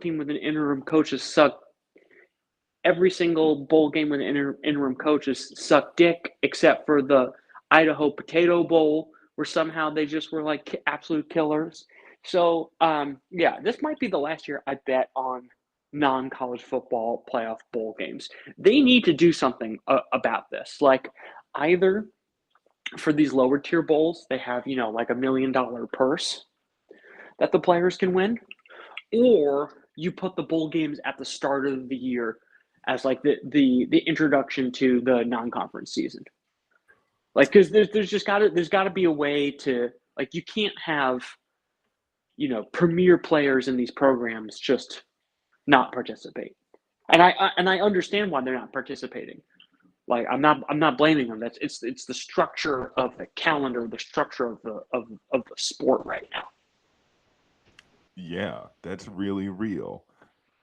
team with an interim coach has sucked. Every single bowl game with an interim coach has sucked dick, except for the Idaho Potato Bowl, where somehow they just were like absolute killers. So, yeah, this might be the last year I bet on non-college football playoff bowl games. They need to do something about this. Like, either for these lower tier bowls, they have, like $1 million purse that the players can win, or you put the bowl games at the start of the year as like the introduction to the non-conference season. Like, because there's got to be a way to, like, you can't have premier players in these programs just not participate. And I understand why they're not participating. Like, I'm not blaming them. It's the structure of the calendar, the structure of the sport right now. Yeah, that's really real.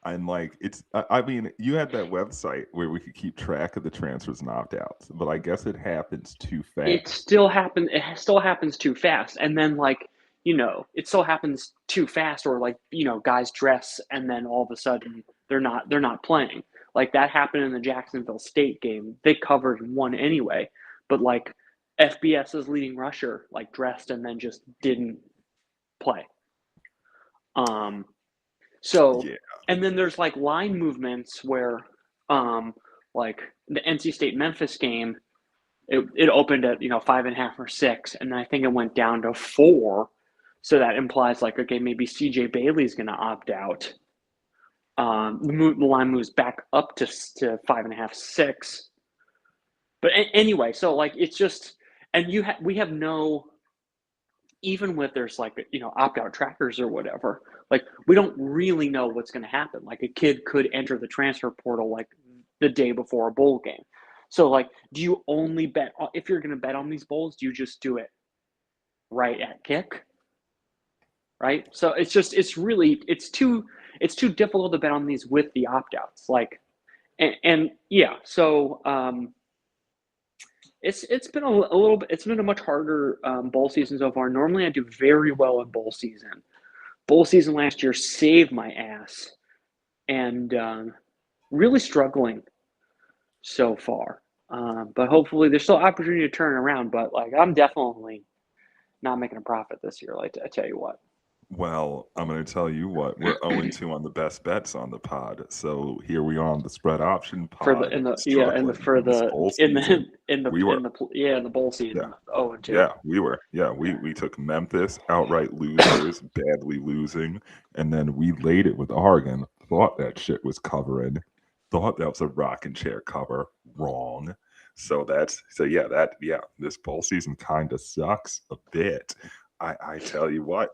And like I mean, you had that website where we could keep track of the transfers and opt-outs, but I guess it happens too It fast. still happens. It still happens too fast, and then like it still happens too fast, or like guys dress, and then all of a sudden they're not playing. Like that happened in the Jacksonville State game. They covered and won anyway, but like FBS's leading rusher like dressed and then just didn't play. Um, so, Yeah. and then there's like line movements where, um, like the NC State Memphis game, it opened at 5.5 or 6, and then I think it went down to 4. So that implies like, okay, maybe CJ Bailey's going to opt out. The line moves back up to 5.5, 6. But anyway, so like it's just, and we have no, even with there's like opt out trackers or whatever, like we don't really know what's going to happen. Like a kid could enter the transfer portal like the day before a bowl game. So like, do you only bet, if you're going to bet on these bowls, do you just do it right at kick? Right. So it's too difficult to bet on these with the opt outs. Like, and yeah, so it's been a little bit. It's been a much harder bowl season so far. Normally, I do very well in bowl season. Bowl season last year saved my ass, and really struggling so far. But hopefully, there's still opportunity to turn around. But like, I'm definitely not making a profit this year. Like I tell you what. Well, I'm going to tell you what, we're 0-2 on the best bets on the pod. So here we are on the spread option For the pod, in the yeah in the struggling for in this the bowl in the season. in the We were, in the yeah in the bowl yeah, season 0-2. yeah, we were. Yeah, we, Yeah. we took Memphis, outright losers, badly losing. And then we laid it with Oregon, thought that shit was covering, thought that was a rocking chair cover. Wrong. So this bowl season kind of sucks a bit. I tell you what,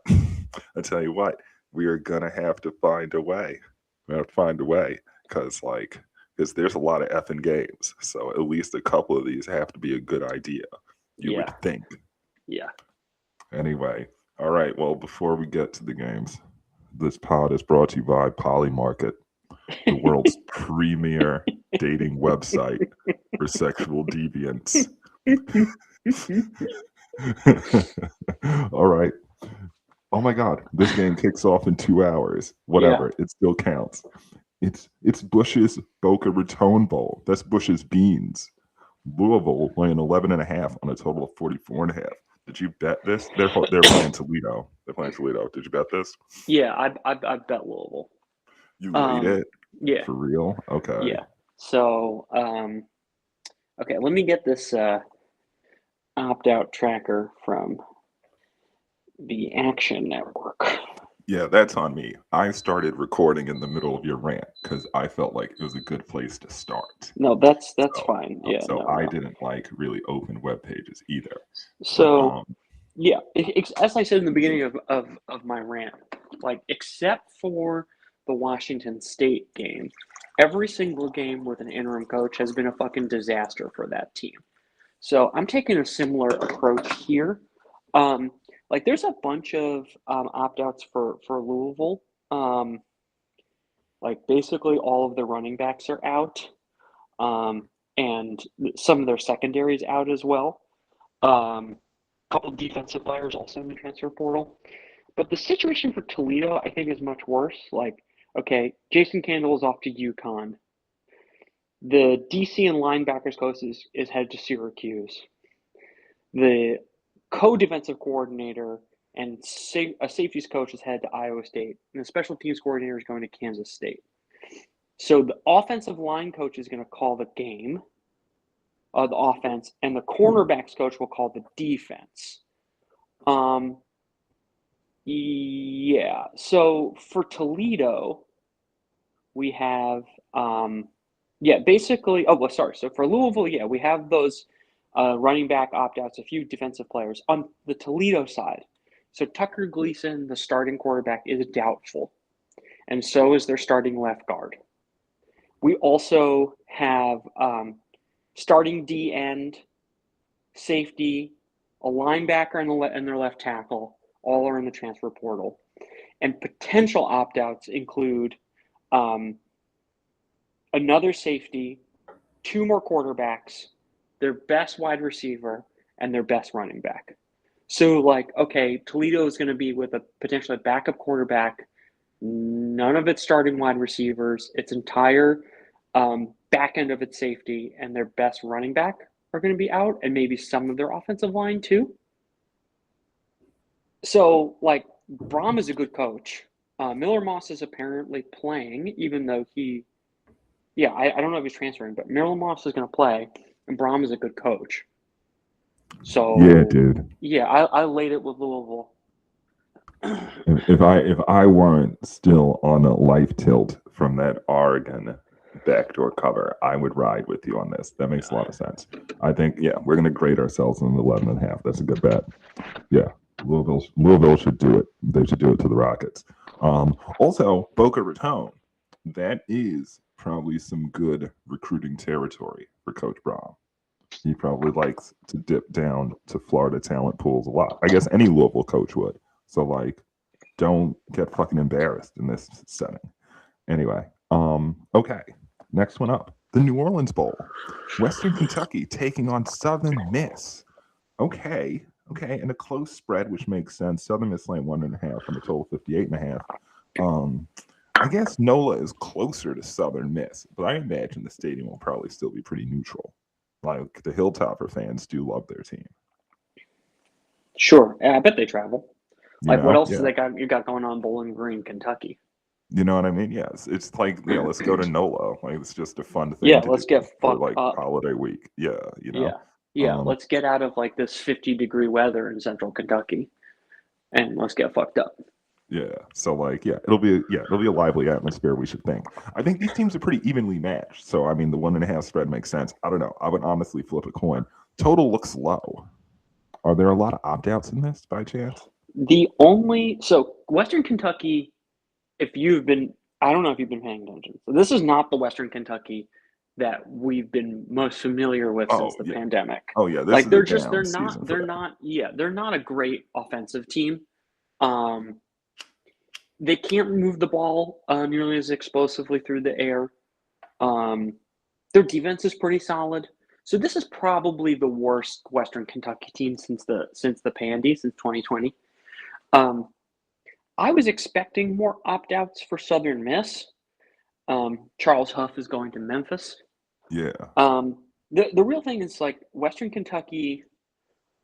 I tell you what, we are gonna have to find a way. We have to find a way because there's a lot of effing games. So at least a couple of these have to be a good idea. You would Yeah. think. Yeah. Anyway, all right. Well, before we get to the games, this pod is brought to you by Polymarket, the world's premier dating website for sexual deviants. All right. Oh my God, this game kicks off in 2 hours. Yeah. Whatever, it still counts. It's Bush's Boca Raton Bowl. That's Bush's beans. Louisville laying 11.5 on a total of 44.5. Did you bet this? They're playing Toledo. They're playing Toledo. Did you bet this? Yeah. I bet Louisville. You laid Um. it Yeah. for real? Okay. Yeah. So okay. Let me get this opt out tracker from the Action Network. Yeah, that's on me. I started recording in the middle of your rant because I felt like it was a good place to start. No, that's So, fine. Yeah. so No. I No. didn't like really open web pages either. But So yeah, as I said in the beginning of my rant, like except for the Washington State game, every single game with an interim coach has been a fucking disaster for that team. So I'm taking a similar approach here. Um, like there's a bunch of opt outs for Louisville. Like basically all of the running backs are out, and some of their secondaries out as well. A couple defensive players also in the transfer portal. But the situation for Toledo, I think, is much worse. Like Okay, Jason Candle is off to UConn. The DC and linebackers coach is headed to Syracuse. The co-defensive coordinator and a safeties coach is headed to Iowa State, and the special teams coordinator is going to Kansas State. So the offensive line coach is going to call the game, the offense, and the cornerbacks coach will call the defense. Yeah. So for Toledo, we have basically. Oh, well, sorry. So for Louisville, yeah, we have those running back opt-outs, a few defensive players. On the Toledo side, so Tucker Gleason, the starting quarterback, is doubtful, and so is their starting left guard. We also have starting D end, safety, a linebacker, and their left tackle. All are in the transfer portal. And potential opt-outs include another safety, 2 more quarterbacks, their best wide receiver, and their best running back. So, okay, Toledo is going to be with a potentially backup quarterback, none of its starting wide receivers, its entire back end of its safety, and their best running back are going to be out, and maybe some of their offensive line too. So, Braum is a good coach. Miller Moss is apparently playing, even though I don't know if he's transferring, but Miller Moss is going to play, and Braum is a good coach. So Yeah, dude. Yeah, I laid it with Louisville. If I weren't still on a life tilt from that Oregon backdoor cover, I would ride with you on this. That makes a lot of sense. I think, we're going to grade ourselves in 11.5. That's a good bet. Yeah, Louisville should do it. They should do it to the Rockets. Also, Boca Raton. That is probably some good recruiting territory for Coach Braum. He probably likes to dip down to Florida talent pools a lot. I guess any Louisville coach would. So, don't get fucking embarrassed in this setting. Anyway, okay. Next one up. The New Orleans Bowl. Western Kentucky taking on Southern Miss. Okay, and a close spread, which makes sense. Southern Miss laying 1.5 on the total 58.5. I guess NOLA is closer to Southern Miss, but I imagine the stadium will probably still be pretty neutral. The Hilltopper fans do love their team. Sure, I bet they travel. What else you got going on Bowling Green, Kentucky? You know what I mean? Yes, it's let's go to NOLA. It's just a fun thing. Yeah, let's get fucked up. Holiday week. Yeah, let's get out of this 50-degree weather in central Kentucky, and let's get fucked up. Yeah. So it'll be a lively atmosphere, we should think. I think these teams are pretty evenly matched. So I mean the 1.5 spread makes sense. I don't know. I would honestly flip a coin. Total looks low. Are there a lot of opt-outs in this by chance? Western Kentucky, I don't know if you've been paying attention. So this is not the Western Kentucky that we've been most familiar with since the pandemic. Oh yeah, they're not a great offensive team. They can't move the ball nearly as explosively through the air. Their defense is pretty solid. So this is probably the worst Western Kentucky team since the Pandy, since 2020. I was expecting more opt-outs for Southern Miss. Charles Huff is going to Memphis. Yeah. The real thing is Western Kentucky,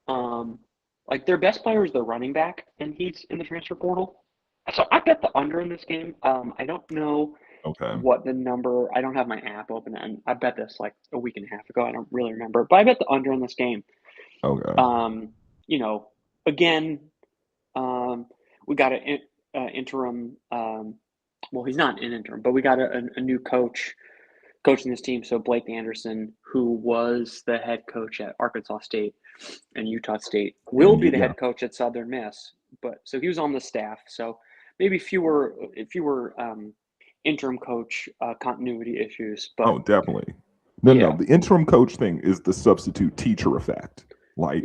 their best player is their running back, and he's in the transfer portal. So I bet the under in this game. I don't know what the number. I don't have my app open, and I bet this a week and a half ago. I don't really remember, but I bet the under in this game. Okay. Again, we got an interim. Well, he's not an interim, but we got a new coach coaching this team. So Blake Anderson, who was the head coach at Arkansas State and Utah State, will be the head coach at Southern Miss. But so he was on the staff. So maybe fewer interim coach continuity issues. But definitely. No. The interim coach thing is the substitute teacher effect. Right?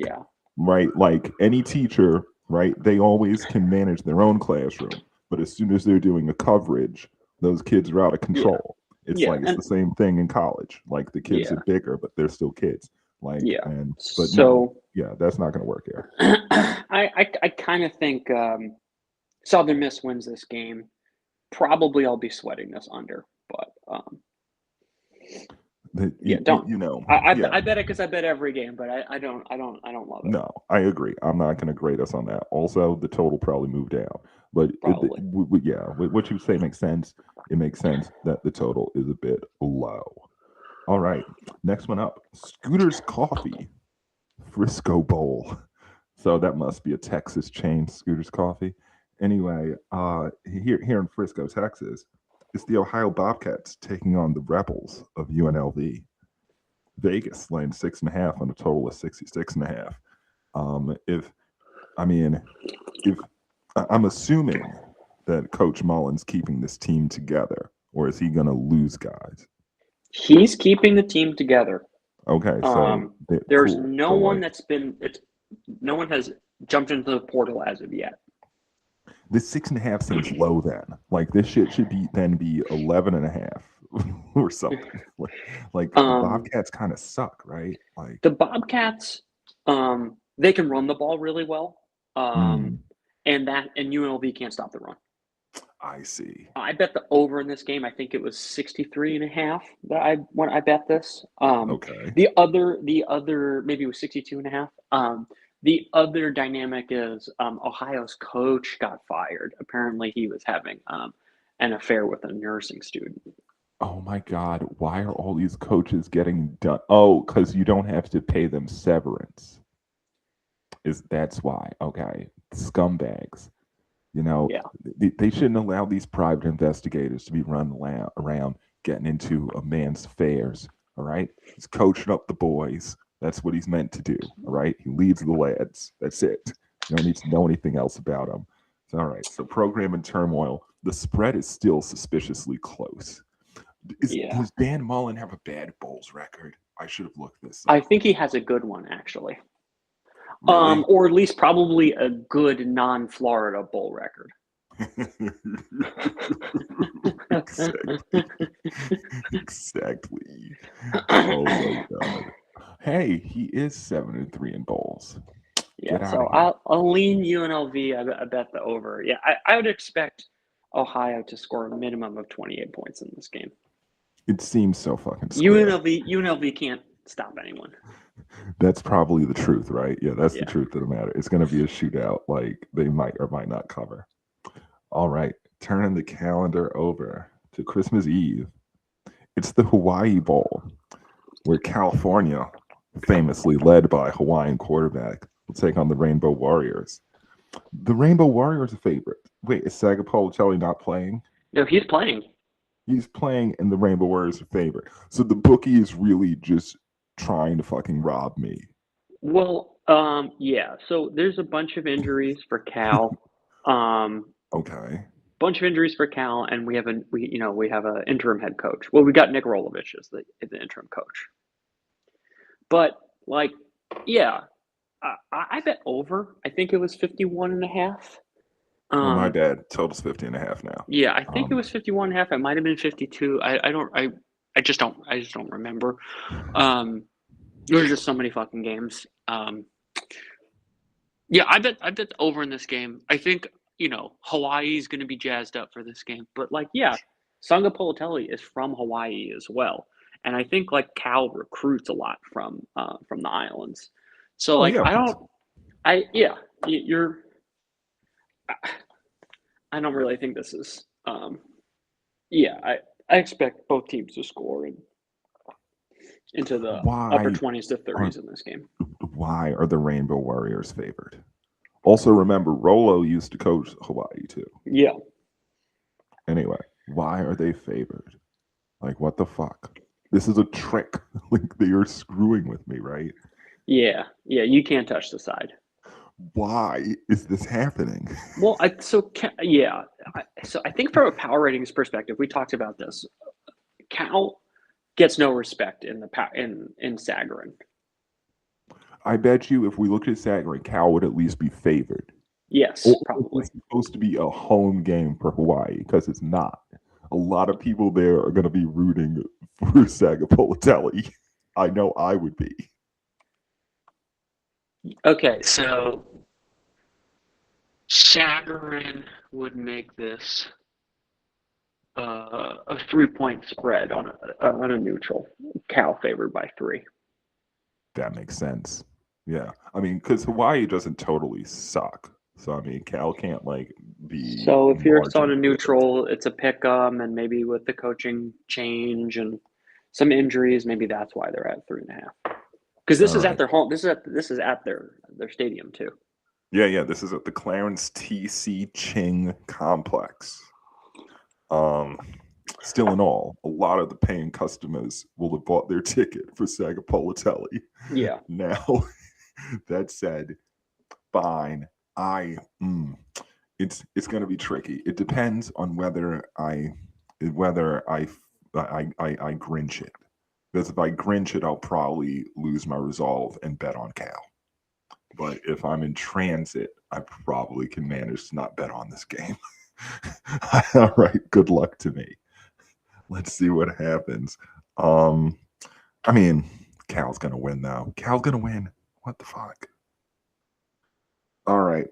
Any teacher, right? They always can manage their own classroom, but as soon as they're doing a coverage, those kids are out of control. It's the same thing in college. The kids are bigger, but they're still kids. That's not going to work here. I kind of think Southern Miss wins this game. probably I'll be sweating this under, but yeah, don't. Yeah. I bet it because I bet every game, but I don't love it. No, I agree. I'm not going to grade us on that. Also, the total probably moved down. But Probably. what you say makes sense. It makes sense that the total is a bit low. All right, next one up, Scooter's Coffee, Frisco Bowl. So that must be a Texas chain, Scooter's Coffee. Anyway, here in Frisco, Texas, it's the Ohio Bobcats taking on the Rebels of UNLV. Vegas laying 6.5 on a total of 66.5. If I mean, if I'm assuming that Coach Mullen's keeping this team together, or is he going to lose guys? He's keeping the team together. Okay, so there's cool. no So, one like, that's been. No one has jumped into the portal as of yet. this 6.5 seems low. Then, like, this shit should be 11.5 or something. Like the Bobcats kind of suck, right? Like the Bobcats, they can run the ball really well, and UNLV can't stop the run. I see. I bet the over in this game. I think it was 63.5 that when I bet this. Okay. The other maybe it was 62.5. The other dynamic is Ohio's coach got fired. Apparently, he was having an affair with a nursing student. Oh my God! Why are all these coaches getting done? Oh, because you don't have to pay them severance. That's why? Okay, scumbags. You know, Yeah. they shouldn't allow these private investigators to be run around getting into a man's affairs. All right, he's coaching up the boys. That's what he's meant to do. All right, he leads the lads. That's it. You don't need to know anything else about him. All right. So program in turmoil. The spread is still suspiciously close. Does Dan Mullen have a bad bowls record? I should have looked this up. I think he has a good one, actually. Really? Or at least probably a good non-Florida bowl record. Exactly. Oh my God. Hey, he is 7-3 in bowls. Yeah, so I'll lean UNLV. I bet the over. Yeah, I would expect Ohio to score a minimum of 28 points in this game. It seems so fucking square. UNLV can't stop anyone. That's probably the truth, right? Yeah, that's the truth of the matter. It's going to be a shootout. Like they might or might not cover. All right, turning the calendar over to Christmas Eve. It's the Hawaii Bowl, where California, famously led by Hawaiian quarterback, will take on the Rainbow Warriors. The Rainbow Warriors are favorite. Wait, is Sagapolotelli not playing? No, he's playing. He's playing, and the Rainbow Warriors are favorite. So the bookie is really just trying to fucking rob me. Well, yeah. So there's a bunch of injuries for Cal. Okay. Bunch of injuries for Cal, and we have an interim head coach. Well, we got Nick Rolovich as the interim coach. But like, yeah, I bet over. I think it was 51.5. Oh, my bad. Total's 50.5 now. Yeah, I think it was 51.5. It might have been 52. I just don't remember. There's just so many fucking games. Yeah, I bet over in this game. I think, Hawaii's going to be jazzed up for this game. But Sanga Politelli is from Hawaii as well. And I think Cal recruits a lot from the islands. So I don't really think this is I expect both teams to score into the upper 20s to 30s in this game. Why are the Rainbow Warriors favored? Also, remember, Rolo used to coach Hawaii too. Yeah. Anyway, why are they favored? Like, what the fuck? This is a trick. Like, they are screwing with me, right? Yeah. You can't touch the side. Why is this happening? Well, I think from a power ratings perspective, we talked about this. Cal gets no respect in Sagarin. I bet you if we looked at Sagarin, Cal would at least be favored. Yes, probably. It's supposed to be a home game for Hawaii because it's not. A lot of people there are going to be rooting for Sagapolotelli. I know I would be. Okay, so Sagarin would make this a 3-point spread on a neutral. Cal favored by 3. That makes sense. Yeah, I mean, because Hawaii doesn't totally suck, so I mean, Cal can't like be So if you're on margin a favorites. neutral, it's a pick 'em, and maybe with the coaching change and some injuries, maybe that's why they're at 3.5. Because this All is at right. their home. This is at their stadium too. Yeah. This is at the Clarence T.C. Ching complex. Um, Still in all, a lot of the paying customers will have bought their ticket for Sagapolatelli. Yeah. Now, that said, fine. It's going to be tricky. It depends on whether I Grinch it. Because if I Grinch it, I'll probably lose my resolve and bet on Cal. But if I'm in transit, I probably can manage to not bet on this game. All right, good luck to me. Let's see what happens. I mean, Cal's gonna win though. Cal's gonna win. What the fuck? All right,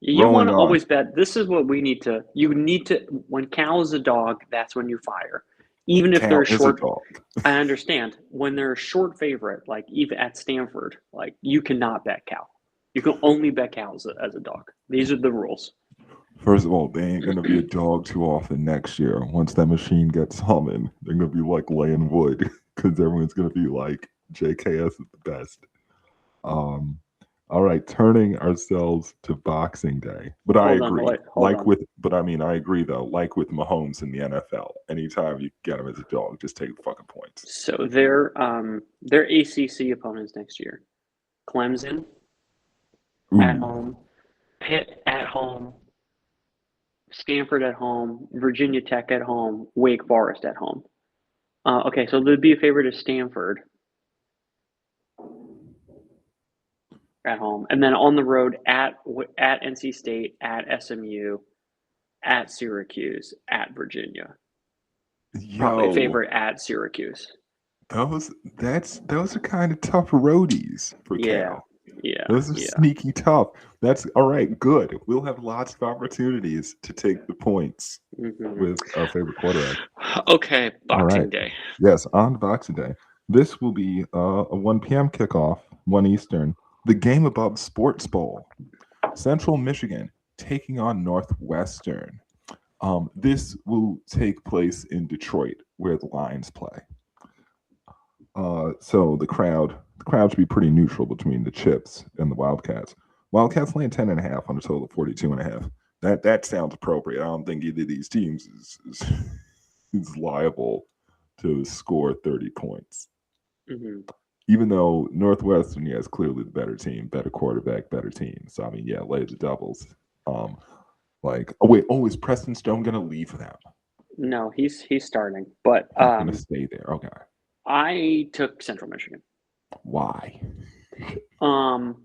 You want rolling to on. always bet. This is what we need to. You need to. When Cal is a dog, that's when you fire. Even if they're Cal is a short. dog. I understand when they're a short favorite, like even at Stanford, like you cannot bet Cal. You can only bet Cal as a dog. These are the rules. First of all, they ain't gonna be a dog too often next year. Once that machine gets humming, they're gonna be like laying wood because everyone's gonna be like, JKS is the best. Um, all right, turning ourselves to Boxing Day. But I Hold on, agree. wait, hold on. But I mean, I agree though. Like with Mahomes in the NFL, anytime you get him as a dog, just take the fucking points. So their ACC opponents next year: Clemson at Ooh, home, Pitt at home, Stanford at home, Virginia Tech at home, Wake Forest at home. Okay, so there'd be a favorite of Stanford at home, and then on the road at NC State, at SMU, at Syracuse, at Virginia. Probably a yo, favorite at Syracuse. those are kind of tough roadies for Yeah, Cal. yeah, Those are yeah. sneaky tough. That's all right. Good. We'll have lots of opportunities to take the points Hmm. with our favorite quarterback. Okay, All right. Boxing Day. Yes, on Boxing Day. This will be a 1 p.m. kickoff, 1 Eastern. The game above Sports Bowl. Central Michigan taking on Northwestern. This will take place in Detroit, where the Lions play. So the crowd should be pretty neutral between the Chips and the Wildcats. Wildcats laying 10.5 on a total of 42.5. That sounds appropriate. I don't think either of these teams is liable to score 30 points. Hmm. Even though Northwestern, yeah, is clearly the better team, better quarterback, better team. So I mean, yeah, lay the doubles. Is Preston Stone gonna leave them? No, he's starting, but He's gonna stay there. Okay. I took Central Michigan. Why? Um,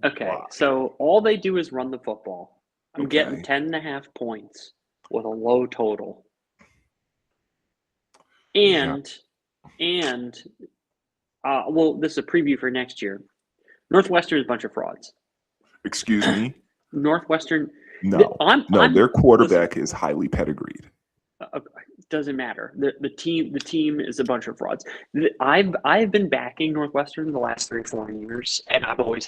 okay, Why? so all they do is run the football. I'm getting Okay. 10.5 points with a low total. Yeah. And well, this is a preview for next year. Northwestern is a bunch of frauds. Excuse me? Northwestern, No. No, I'm their listen. quarterback is highly pedigreed. Doesn't matter. The team is a bunch of frauds. I've been backing Northwestern the last 3 or 4 years, and I've always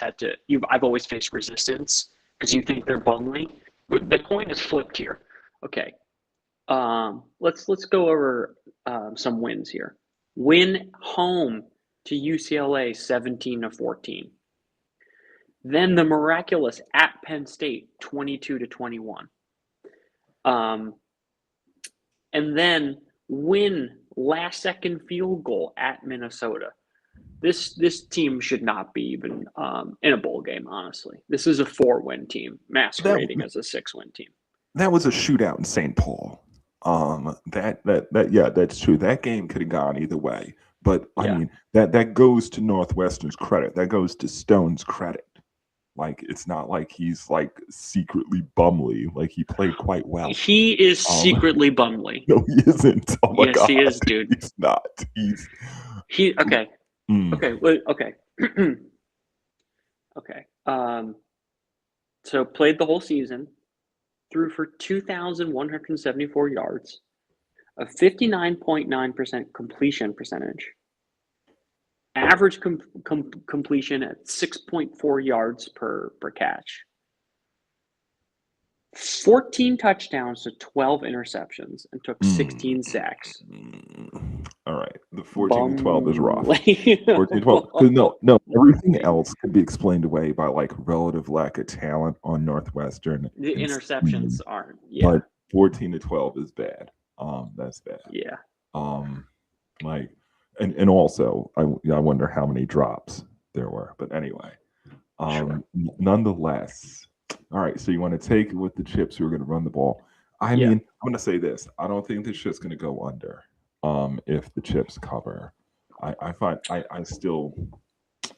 faced resistance because you think they're bungling. But the coin is flipped here. Okay. Let's go over some wins here. Win home to UCLA 17-14. Then the miraculous at Penn State 22-21. And then win last second field goal at Minnesota. This team should not be even in a bowl game, honestly. This is a 4-win team That masquerading as a 6-win team. that was a shootout in St. Paul. Yeah, that's true. That game could have gone either way. But I Yeah. mean, that goes to Northwestern's credit. That goes to Stone's credit. Like it's not like he's like secretly bumly. Like he played quite well. He is Um, secretly bumbly. no, he isn't. Oh my Yes, god, he is, dude. he's not. He's Okay. mm, Okay. Okay. Okay. So played the whole season. threw for 2,174 yards, a 59.9% completion percentage, average completion at 6.4 yards per catch, 14 touchdowns to 12 interceptions, and took 16 sacks. All right. The 14-12 is rough. Bum. 14-12. No. Everything else could be explained away by like relative lack of talent on Northwestern. The interceptions aren't. But 14-12 is bad. That's bad. Yeah. Like, and also, I wonder how many drops there were. But anyway, Sure. Nonetheless. All right, so you want to take it with the chips who are going to run the ball. I mean, I'm going to say this. I don't think this shit's going to go under if the chips cover. I still,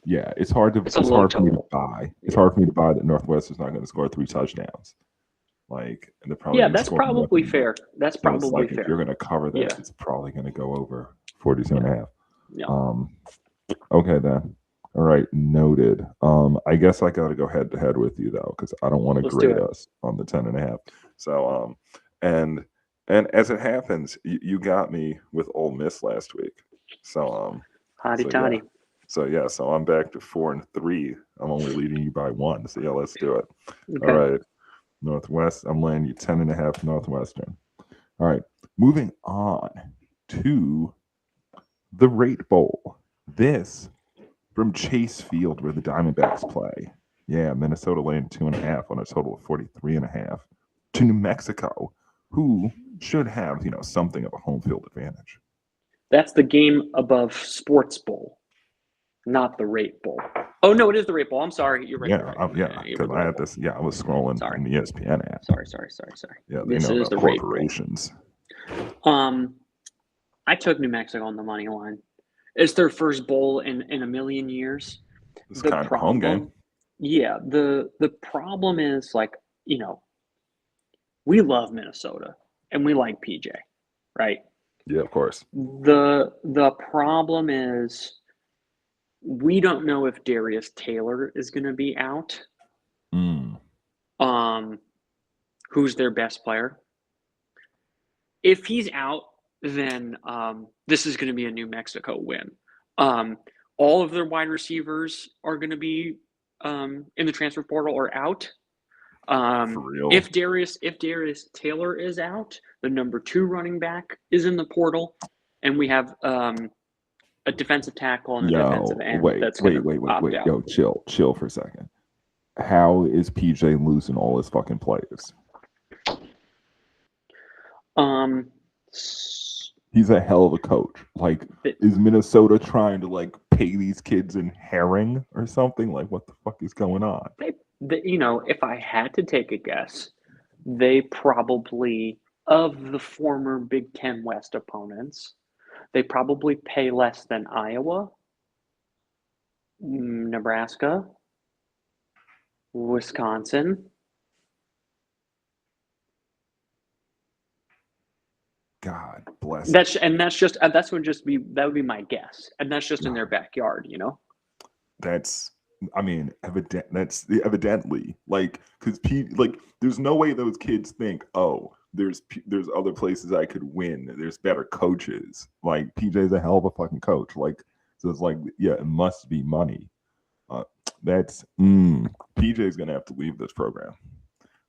it's hard to, it's hard for me to buy. It's hard for me to buy that Northwest is not going to score 3 touchdowns. Like, and they're probably that's probably fair. That's probably fair. If you're going to cover that, it's probably going to go over 42.5. Yeah. Okay, then. All right, noted. I guess I got to go head to head with you though, because I don't want to grade us on the 10.5. So, and as it happens, you got me with Ole Miss last week. So, hotty toddy. So so I'm back to 4-3. I'm only leading you by 1. So let's do it. Okay. All right, Northwest. I'm laying you 10.5 Northwestern. All right, moving on to the Rate Bowl. This from Chase Field, where the Diamondbacks play. Yeah, Minnesota laying 2.5 on a total of 43.5 to New Mexico, who should have, something of a home field advantage. That's the game above Sports Bowl, not the Rate Bowl. Oh no, it is the Rate Bowl. I'm sorry, you're right. Because I had this. Yeah, I was scrolling on the ESPN app. Sorry. Yeah, they know about corporations. I took New Mexico on the money line. It's their first bowl in a million years. It's kind of a home game. Yeah, the problem is, like, we love Minnesota and we like PJ, right? Yeah, of course. The problem is we don't know if Darius Taylor is going to be out. Who's their best player? If he's out, then this is going to be a New Mexico win. All of their wide receivers are going to be in the transfer portal or out. For real? If Darius Taylor is out, the number 2 running back is in the portal, and we have a defensive tackle and a defensive end. Wait. Yo, chill for a second. How is PJ losing all his fucking players? He's a hell of a coach. Like, is Minnesota trying to like pay these kids in herring or something? Like, what the fuck is going on? If I had to take a guess, they probably, of the former Big Ten West opponents, they probably pay less than Iowa, Nebraska, Wisconsin. God bless. That would be my guess, and that's just in their backyard, That's, evidently, like, because there's no way those kids think, oh, there's other places I could win. There's better coaches. Like, PJ's a hell of a fucking coach. Like, so it's like, yeah, it must be money. PJ's gonna have to leave this program.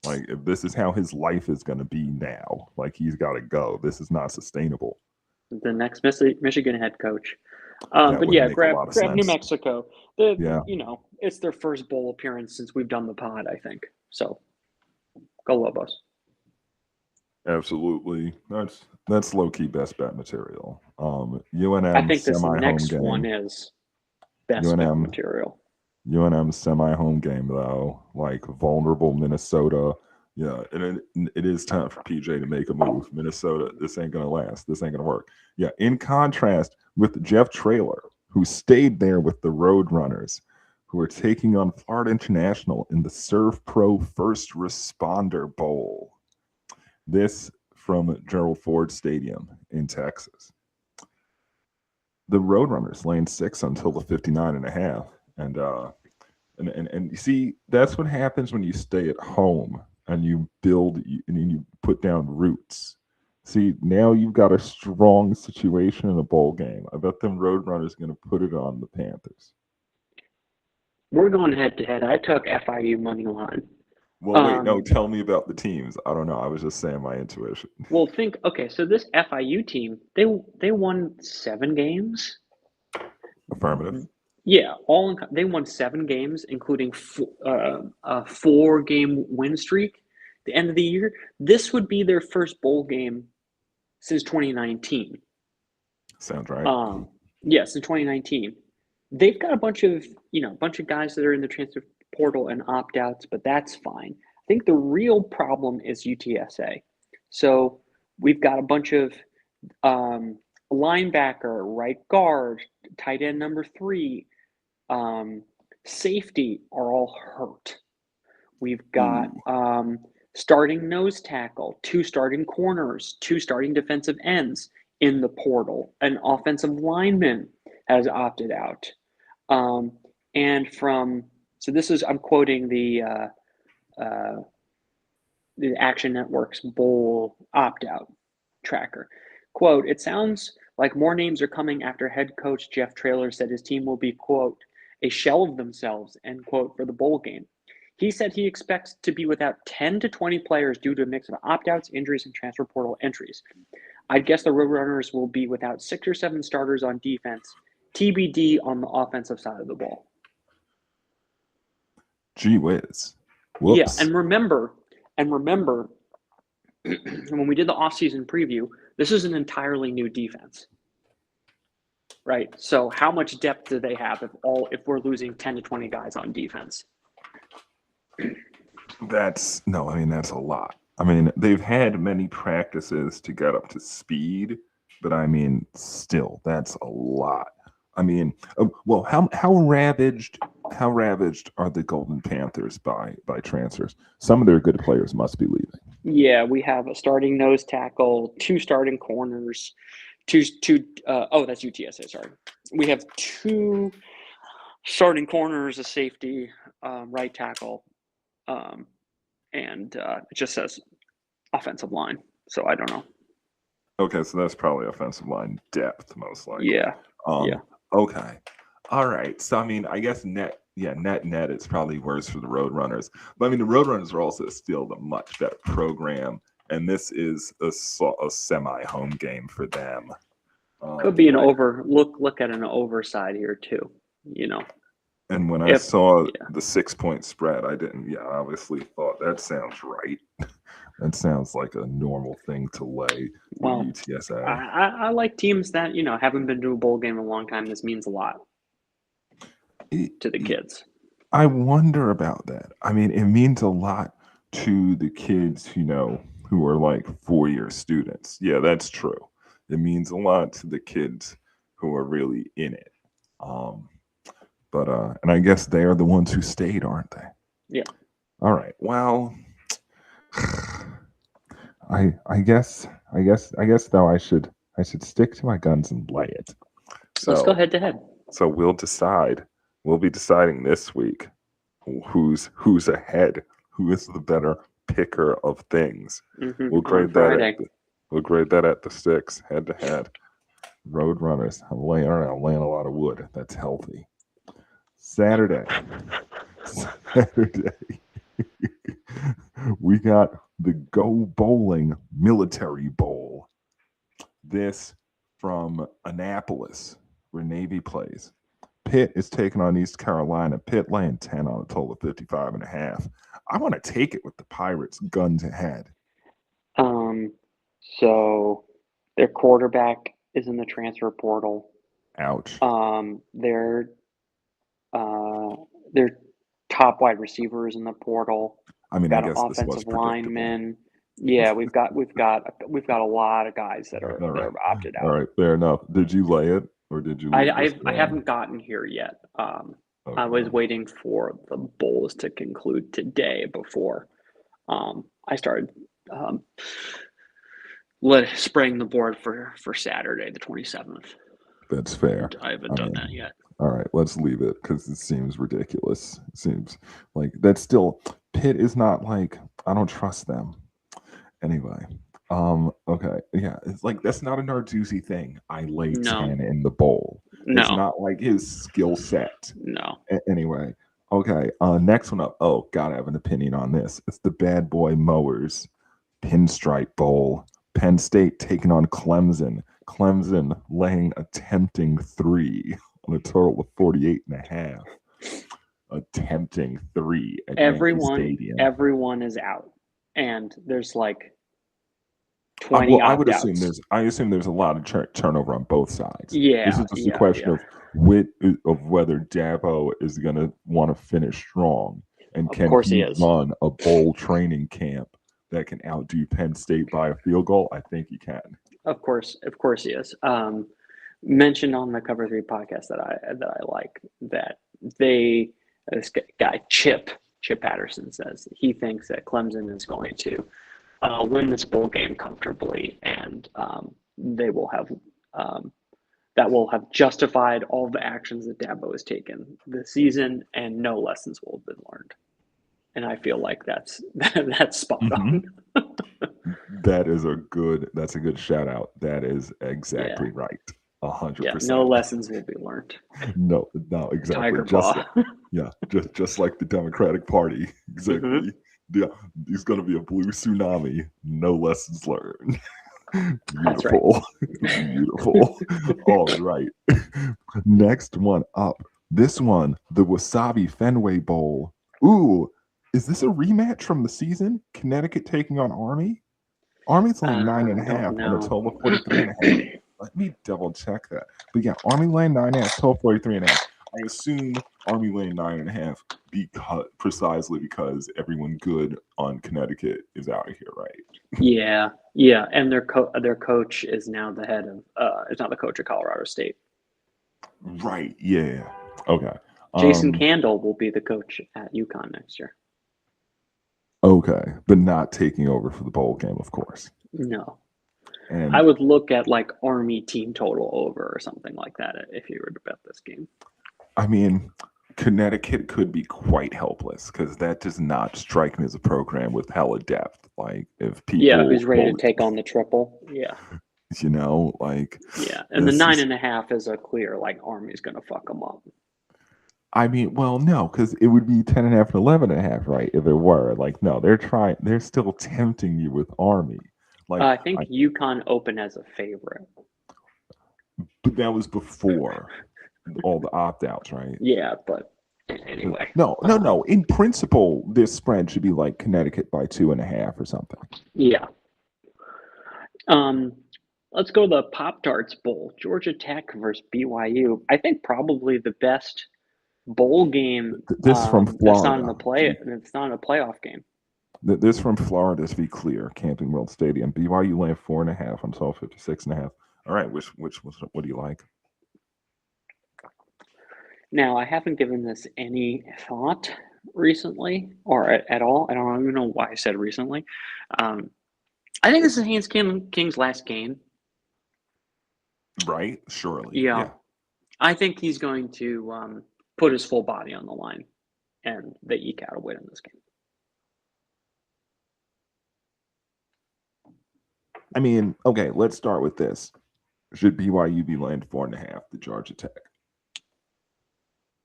Like, if this is how his life is gonna be now, like, he's got to go. This is not sustainable. The next Michigan head coach. But yeah, grab New Mexico. It's their first bowl appearance since we've done the pod, I think. So, go Lobos. Absolutely, that's low key best bet material. UNM. I think this next one is best bet material. UNM semi-home game though, like vulnerable Minnesota. Yeah, and it is time for PJ to make a move. Minnesota, this ain't gonna last. This ain't gonna work. Yeah. In contrast with Jeff Traylor, who stayed there with the Roadrunners, who are taking on Florida International in the Serve Pro First Responder Bowl. This from Gerald Ford Stadium in Texas. The Roadrunners laying 6 until the 59.5. And you see, that's what happens when you stay at home and you build and you put down roots. See, now you've got a strong situation in a bowl game. I bet them Roadrunners going to put it on the Panthers. We're going head to head. I took FIU money line. Well, wait, no, tell me about the teams. I don't know. I was just saying my intuition. Well, okay, so this FIU team, they won 7 games. Affirmative. Yeah, they won 7 games, including a 4-game win streak. At the end of the year, this would be their first bowl game since 2019. Sounds right. Yes, in 2019. They've got a bunch of guys that are in the transfer portal and opt-outs, but that's fine. I think the real problem is UTSA. So we've got a bunch of linebacker, right guard, tight end number 3, safety are all hurt. We've got starting nose tackle, 2 starting corners, 2 starting defensive ends in the portal. An offensive lineman has opted out. I'm quoting the Action Network's bowl opt-out tracker. Quote, "It sounds like more names are coming after head coach Jeff Traylor said his team will be, quote, a shell of themselves, end quote, for the bowl game. He said he expects to be without 10 to 20 players due to a mix of opt-outs, injuries, and transfer portal entries. I'd guess the Roadrunners will be without 6 or 7 starters on defense, TBD on the offensive side of the ball." Gee whiz. Whoops. Yeah, and remember, when we did the offseason preview, this is an entirely new defense, right? So how much depth do they have if we're losing 10 to 20 guys on defense? That's a lot. I mean, they've had many practices to get up to speed, but I mean, still, that's a lot. I mean, well, how ravaged are the Golden Panthers by transfers? Some of their good players must be leaving. Yeah, we have a starting nose tackle, 2 starting corners, that's UTSA, sorry. We have 2 starting corners, a safety, right tackle, and it just says offensive line, so I don't know. Okay, so that's probably offensive line depth, most likely. Yeah. Okay. All right. So I mean, I guess net, it's probably worse for the Roadrunners. But I mean, the Roadrunners are also still a much better program, and this is a semi-home game for them. Could be an over. Look at an overside here too. And when I saw the 6-point spread, I didn't. Yeah, I obviously thought that sounds right. That sounds like a normal thing to lay with UTSA. I like teams that haven't been to a bowl game in a long time. This means a lot to the kids. I wonder about that. I mean, it means a lot to the kids, who are like 4-year students. Yeah, that's true. It means a lot to the kids who are really in it. And I guess they are the ones who stayed, aren't they? Yeah. All right. Well, I guess though I should stick to my guns and lay it. So let's go head to head. So we'll decide. We'll be deciding this week who's ahead, who is the better picker of things. Mm-hmm. We'll grade that at the 6 head to head. Roadrunners. I'm laying a lot of wood. That's healthy. Saturday. We got the Go Bowling Military Bowl. This from Annapolis, where Navy plays. Pitt is taking on East Carolina. Pitt laying 10 on a total of 55.5. I want to take it with the Pirates, guns ahead. So their quarterback is in the transfer portal. Ouch. Their top wide receiver is in the portal. I mean, I guess offensive linemen. Yeah, we've got a lot of guys that are opted out. All right, fair enough. Did you lay it or did you? I haven't gotten here yet. Okay. I was waiting for the bowls to conclude today before I started spraying the board for Saturday, the 27th. That's fair. I haven't done that yet. All right, let's leave it because it seems ridiculous. It seems like that's still Pitt is not like, I don't trust them. Anyway, okay, yeah, it's like that's not a Narduzzi thing. I lay No. 10 in the bowl. It's No. not like his skill set. No. Anyway, okay, next one up. Oh, gotta have an opinion on this. It's the Bad Boy Mowers Pinstripe Bowl. Penn State taking on Clemson. Clemson laying a tempting 3 on a total of 48.5. A tempting 3 at Yankee Stadium. Everyone is out, and there's like 20 well, I opt-outs. I assume there's a lot of turnover on both sides. Yeah, this is just a question of whether Dabo is going to want to finish strong, and can he run a bowl training camp that can outdo Penn State by a field goal. I think he can. Of course he is. Mentioned on the Cover 3 podcast that I like that this guy Chip Patterson says he thinks that Clemson is going to win this bowl game comfortably, and they will have that will have justified all the actions that Dabo has taken this season, and no lessons will have been learned. And I feel like that's spot on. That's a good shout out. That is exactly right. 100%. Yeah, no lessons will be learned. No, exactly. Tiger just like the Democratic Party. Exactly. Mm-hmm. Yeah, there's going to be a blue tsunami. No lessons learned. Beautiful. Right. Beautiful. All right. Next one up. This one, the Wasabi Fenway Bowl. Ooh, is this a rematch from the season? Connecticut taking on Army? Army's only 9.5 on a total of 43.5. Let me double check that. But yeah, Army laying 9.5, total 43.5. I assume Army laying 9.5 precisely because everyone good on Connecticut is out of here, right? Yeah, and their coach is now the head of is not the coach of Colorado State. Right. Yeah. Okay. Jason Candle will be the coach at UConn next year. Okay, but not taking over for the bowl game, of course. No. And I would look at like Army team total over or something like that if you were to bet this game. I mean, Connecticut could be quite helpless because that does not strike me as a program with hella depth. Like if people, who's ready to take on the triple? Yeah, and and the 9.5 is a clear like Army's going to fuck them up. I mean, well, no, because it would be 10.5 and 11.5, right? If it were no, they're still tempting you with Army. Like I think UConn opened as a favorite, but that was before all the opt-outs, right? Yeah, but anyway. No. In principle, this spread should be like Connecticut by 2.5 or something. Yeah. Let's go to the Pop-Tarts Bowl. Georgia Tech versus BYU. I think probably the best bowl game. This from Florida. It's not a playoff game. This from Florida, to be clear. Camping World Stadium. BYU laying 4.5 on 1256.5. All right, what do you like? Now, I haven't given this any thought recently or at all. I don't even know why I said recently. I think this is Haynes King's last game. Right? Surely. Yeah. I think he's going to put his full body on the line, and they eke out a win in this game. I mean, okay, let's start with this. Should BYU be laying 4.5 to Georgia Tech?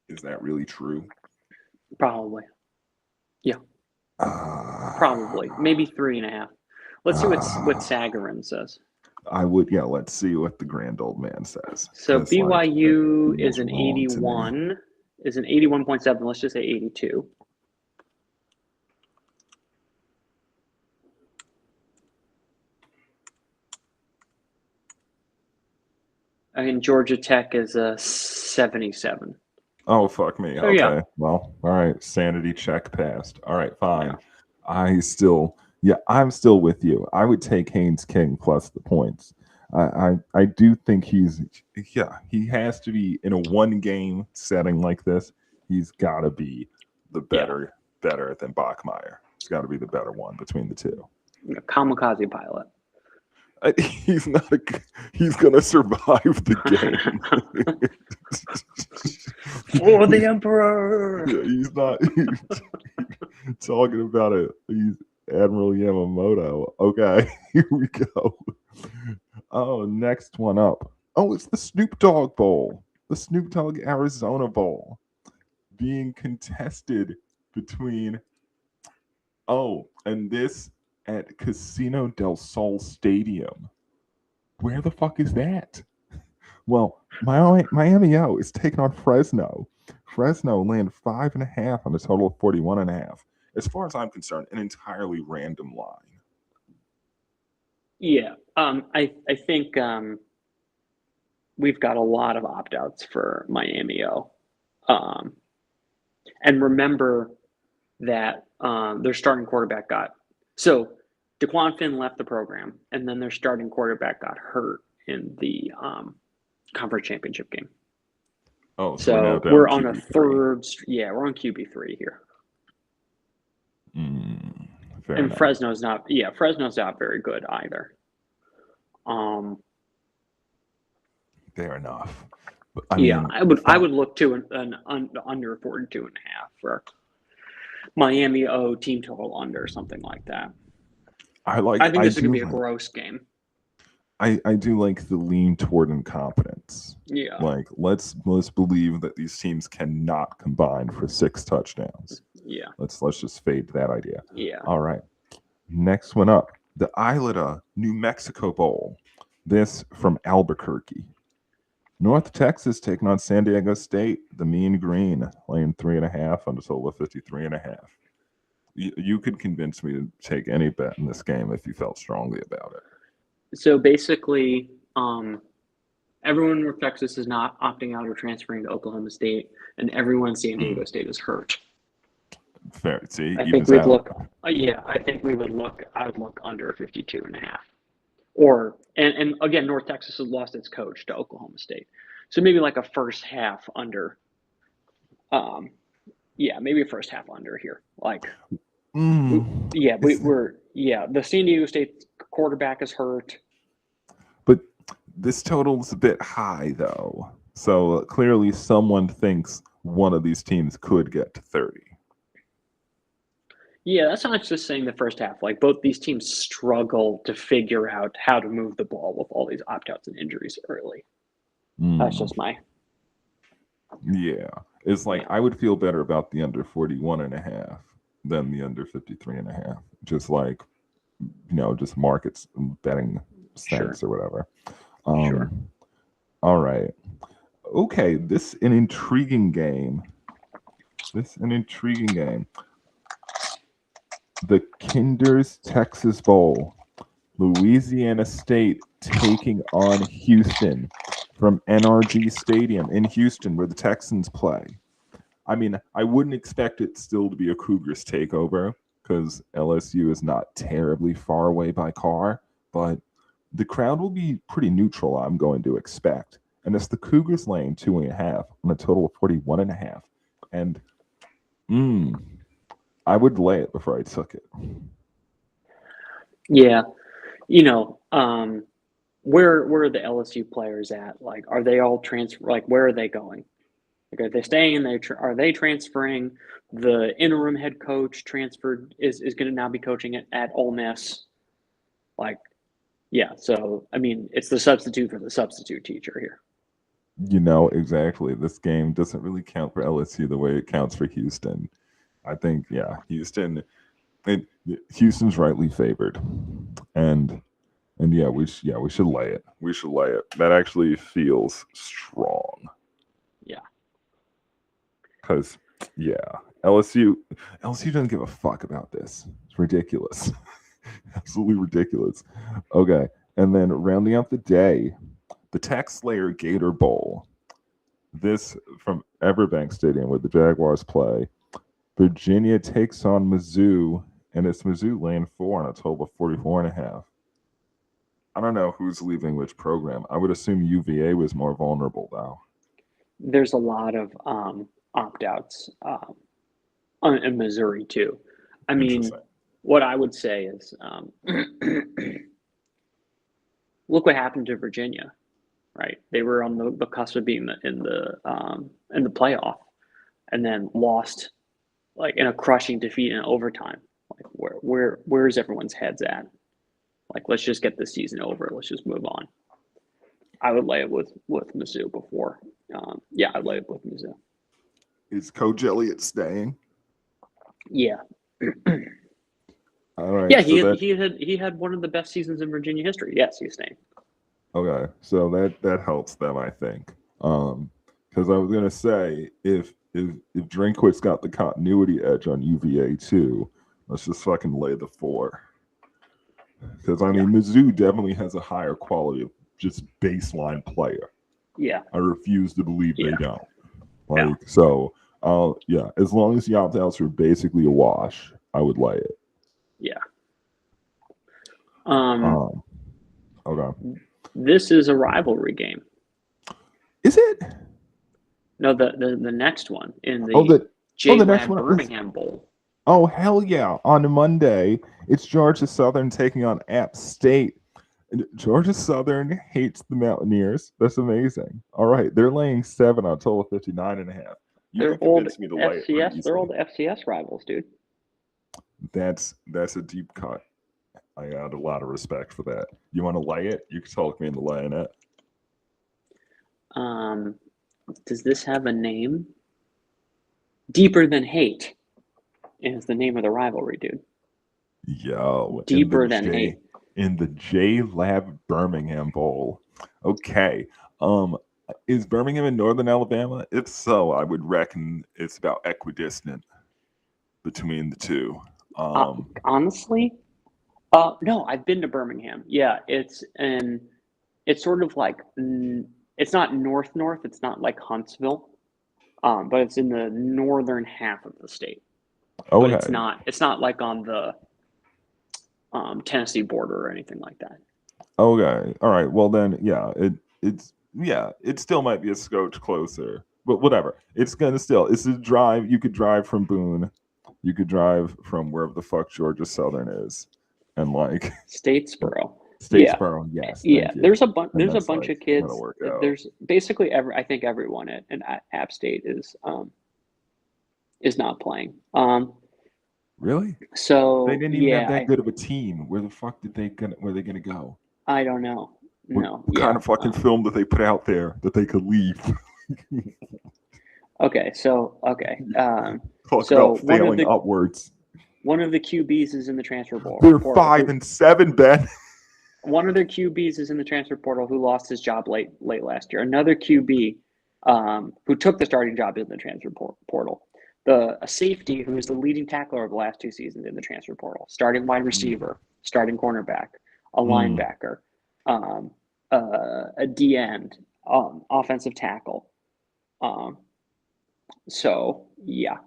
Is that really true? Probably. Yeah. Probably. Maybe 3.5. Let's see what Sagarin says. Let's see what the grand old man says. So BYU is an 81, is an 81.7. Let's just say 82. And Georgia Tech is a 77. Oh, fuck me. So, okay. Yeah. Well, all right. Sanity check passed. All right, fine. Yeah. I'm still with you. I would take Haynes King plus the points. I do think he has to be in a one game setting like this. He's got to be the better than Bachmeier. He's got to be the better one between the two. Kamikaze pilot. He's gonna survive the game. For the Emperor. Yeah, he's not. Talking about it. He's Admiral Yamamoto. Okay, here we go. Oh, next one up. Oh, it's the Snoop Dogg Bowl. The Snoop Dogg Arizona Bowl being contested between, oh, and this at Casino del Sol Stadium. Where the fuck is that? Well, Miami O is taking on Fresno. Fresno land 5.5 on a total of 41.5. As far as I'm concerned, an entirely random line. Yeah. I think we've got a lot of opt-outs for Miami O. And remember that their starting quarterback so DeQuan Finn left the program, and then their starting quarterback got hurt in the conference championship game. Oh, so we're we're on QB3. a third. Yeah, we're on QB3 here. Fair and enough. Fresno's not. Yeah, Fresno's not very good either. Fair enough. But, I mean, I would look to an under 42.5 for Miami O team total under, something like that. I think this is gonna be a gross game. I do like the lean toward incompetence. Yeah. Like let's believe that these teams cannot combine for 6 touchdowns. Yeah. Let's just fade that idea. Yeah. All right. Next one up, the Isleta New Mexico Bowl. This from Albuquerque. North Texas taking on San Diego State, the Mean Green, laying 3.5 on a total of 53.5. You could convince me to take any bet in this game if you felt strongly about it. So basically, everyone in North Texas is not opting out or transferring to Oklahoma State, and everyone in San Diego State is hurt. Fair. See, I think we'd look. I think we would look. I would look under 52.5. Or and again, North Texas has lost its coach to Oklahoma State, so maybe like a first half under. Maybe a first half under here. Like, we're the San Diego State quarterback is hurt. But this total is a bit high, though. So clearly, someone thinks one of these teams could get to 30. Yeah, that's not just saying the first half. Like, both these teams struggle to figure out how to move the ball with all these opt-outs and injuries early. That's just my. Yeah, it's like I would feel better about the under 41.5 than the under 53.5. Just like, just markets betting sense or whatever. Sure. All right. Okay, this an intriguing game. The Kinder's Texas Bowl. Louisiana State taking on Houston from NRG Stadium in Houston, where the Texans play. I mean, I wouldn't expect it still to be a Cougars takeover because LSU is not terribly far away by car, but the crowd will be pretty neutral, I'm going to expect. And it's the Cougars laying 2.5 on a total of 41.5. And I would lay it before I took it. Yeah. Where are the LSU players at? Like, are they all transfer? Like, where are they going? Like, are they staying? Are they transferring? The interim head coach transferred is going to now be coaching at Ole Miss. Like, yeah. So, I mean, it's the substitute for the substitute teacher here. Exactly. This game doesn't really count for LSU the way it counts for Houston. I think, Houston's rightly favored, and we should lay it. We should lay it. That actually feels strong. Yeah. Because LSU doesn't give a fuck about this. It's ridiculous. Absolutely ridiculous. Okay, and then rounding out the day, the Tax Slayer Gator Bowl. This from Everbank Stadium where the Jaguars play. Virginia takes on Mizzou, and it's Mizzou laying 4 on a total of 44.5. I don't know who's leaving which program. I would assume UVA was more vulnerable, though. There's a lot of opt-outs in Missouri, too. I mean, what I would say is look what happened to Virginia, right? They were on the cusp of being in the playoff and then lost like in a crushing defeat in overtime. Like where's everyone's heads at? Like let's just get the season over. Let's just move on. I would lay it with Mizzou before. Yeah, I'd lay it with Mizzou. Is Coach Elliott staying? Yeah. All right. Yeah, so he had one of the best seasons in Virginia history. Yes, he's staying. Okay, so that helps them, I think. Because I was gonna say if Drinkwitz got the continuity edge on UVA too, let's just fucking lay the 4. Because I mean, Mizzou definitely has a higher quality of just baseline player. Yeah. I refuse to believe they don't. Yeah. So, yeah, as long as the opt-outs are basically a wash, I would lay it. Yeah. Okay. This is a rivalry game. Is it? No, the next one in the J-Lab Birmingham Bowl. Oh, hell yeah. On Monday, it's Georgia Southern taking on App State. Georgia Southern hates the Mountaineers. That's amazing. All right. They're laying 7 on total 59.5. They're old FCS. They're old FCS rivals, dude. That's a deep cut. I got a lot of respect for that. You want to lay it? You can talk me into laying it. Does this have a name? Deeper Than Hate is the name of the rivalry, dude. Yo. Deeper Than Hate. In the J-Lab Birmingham Bowl. Okay. Is Birmingham in northern Alabama? If so, I would reckon it's about equidistant between the two. Honestly, no, I've been to Birmingham. Yeah, it's sort of like, it's not north. It's not like Huntsville, but it's in the northern half of the state. Okay. But it's not like on the Tennessee border or anything like that. Okay. All right. Well then, yeah, it still might be a scotch closer, but whatever. It's a drive. You could drive from Boone. You could drive from wherever the fuck Georgia Southern is, and like Statesboro. Statesboro, yes. Yeah. There's a bunch of kids. There's basically I think everyone at App State is not playing. Really? So they didn't even have that good of a team. Where the fuck were they gonna go? I don't know. What kind of fucking film did they put out there that they could leave? Okay. Talk about failing upwards. One of the QBs is in the transfer portal. They're 5-7, Ben. One of their QBs is in the transfer portal who lost his job late last year. Another QB who took the starting job in the transfer portal. A safety who is the leading tackler of the last 2 seasons in the transfer portal. Starting wide receiver, starting cornerback, a linebacker, a D end, offensive tackle. So yeah.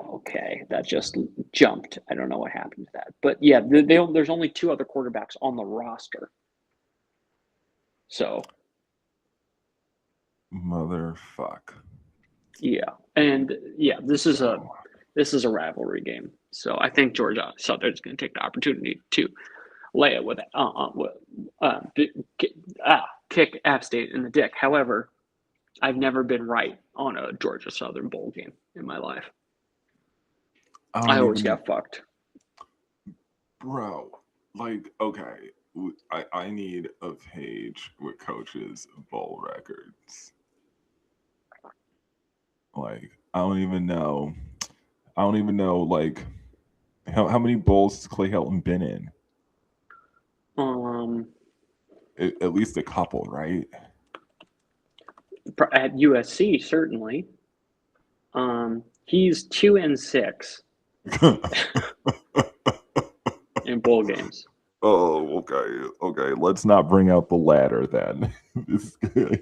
Okay, that just jumped. I don't know what happened to that, but yeah, there's only 2 other quarterbacks on the roster. So, motherfuck. Yeah, and yeah, this is a rivalry game. So I think Georgia Southern's going to take the opportunity to lay it with kick App State in the dick. However, I've never been right on a Georgia Southern bowl game in my life. I always got fucked. Bro, like, okay, I need a page with coaches' bowl records. Like, I don't even know, like, how many bowls has Clay Helton been in? At least a couple, right? At USC, certainly. He's 2-6 in bowl games. Oh, okay. Let's not bring out the ladder then. This guy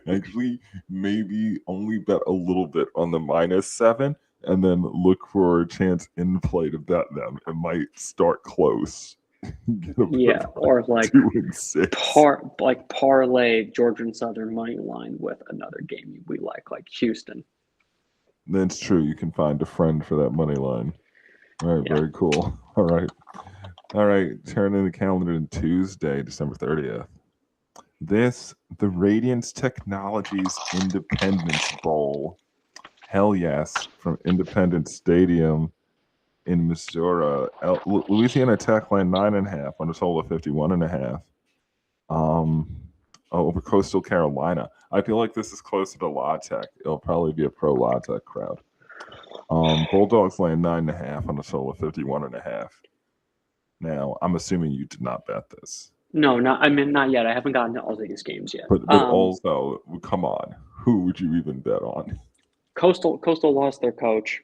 actually maybe only bet a little bit on the -7 and then look for a chance in play to bet them. It might start close. Yeah, or like 2-6. Parlay Georgia and Southern money line with another game we like Houston. That's true. You can find a friend for that money line. All right, Very cool. All right. Turn in the calendar to Tuesday, December 30th. The Radiance Technologies Independence Bowl. Hell yes, from Independence Stadium in Missouri. Louisiana Tech laying 9.5 on a total of 51.5. Over Coastal Carolina. I feel like this is closer to La Tech. It'll probably be a pro La Tech crowd. Bulldogs laying 9.5 on a total of 51.5. Now, I'm assuming you did not bet this. No, not yet. I haven't gotten to all these games yet. But also, come on, who would you even bet on? Coastal lost their coach.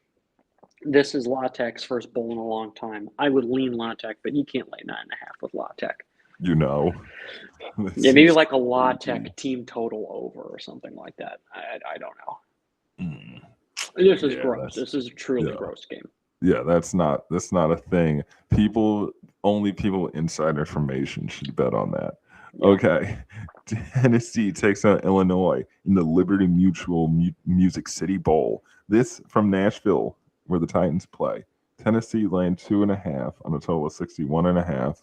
This is La Tech's first bowl in a long time. I would lean La Tech, but you can't lay 9.5 with La Tech. Yeah, maybe like a La Tech team total over or something like that. I don't know. This is gross. This is a truly gross game. Yeah, that's not a thing. Only people with inside information should bet on that. Yeah. Okay. Tennessee takes on Illinois in the Liberty Mutual Music City Bowl. This from Nashville, where the Titans play. Tennessee laying 2.5 on a total of 61.5.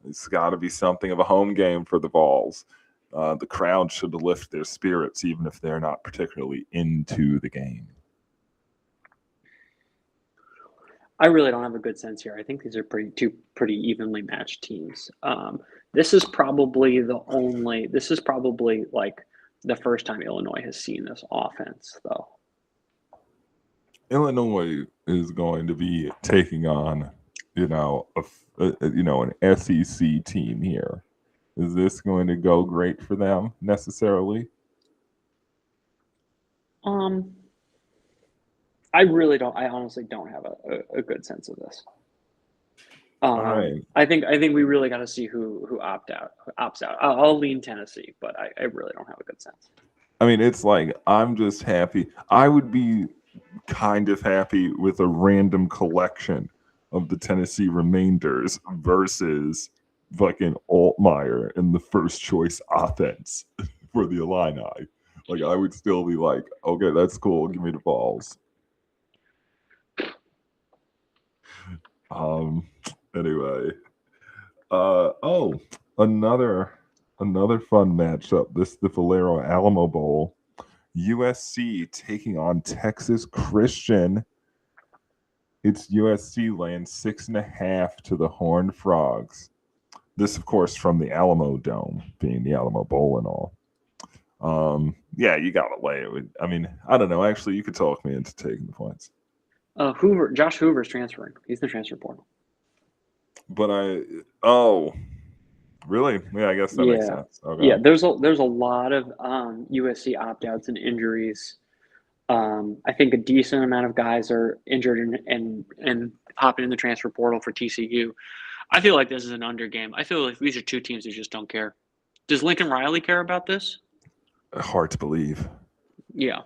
It's got to be something of a home game for the Vols. The crowd should lift their spirits, even if they're not particularly into the game. I really don't have a good sense here. I think these are two pretty evenly matched teams. This is probably like the first time Illinois has seen this offense, though. Illinois is going to be taking on, an SEC team here. Is this going to go great for them necessarily? I honestly don't have a good sense of this. All right. I think we really got to see who opts out. I'll lean Tennessee, but I really don't have a good sense. I mean, it's like, I'm just happy. I would be kind of happy with a random collection of the Tennessee remainders versus fucking Altmaier in the first choice offense for the Illini. Like, I would still be like, okay, that's cool. Give me the balls. Anyway. Another fun matchup. This is the Valero Alamo Bowl. USC taking on Texas Christian. It's USC laying 6.5 to the Horned Frogs. This, of course, from the Alamo Dome, being the Alamo Bowl and all. Yeah, you gotta lay it. I mean, I don't know. Actually, you could talk me into taking the points. Josh Hoover's transferring. He's the transfer portal. But really? Yeah, I guess that makes sense. Okay. Yeah, there's a lot of USC opt-outs and injuries. I think a decent amount of guys are injured and hopping in the transfer portal for TCU. I feel like this is an under game. I feel like these are two teams who just don't care. Does Lincoln Riley care about this? Hard to believe. Yeah.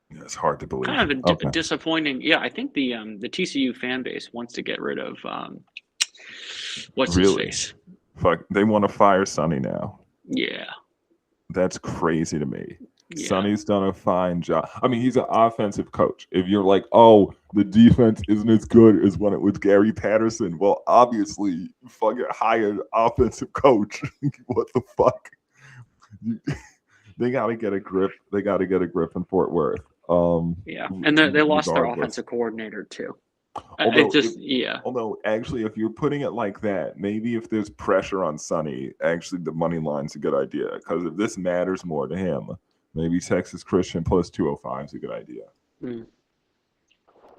Yeah, it's hard to believe. Kind of a disappointing. Yeah, I think the TCU fan base wants to get rid of what's his face. Fuck, they want to fire Sonny now. Yeah. That's crazy to me. Yeah. Sonny's done a fine job. I mean, he's an offensive coach. If you're like, oh, the defense isn't as good as when it was Gary Patterson, well, obviously, fucking hired offensive coach. What the fuck? They got to get a grip. They got to get a grip in Fort Worth. Yeah, and they lost their offensive coordinator too. Although, actually, if you're putting it like that, maybe if there's pressure on Sonny, actually the money line's a good idea. Because if this matters more to him, maybe Texas Christian plus 205 is a good idea. Mm.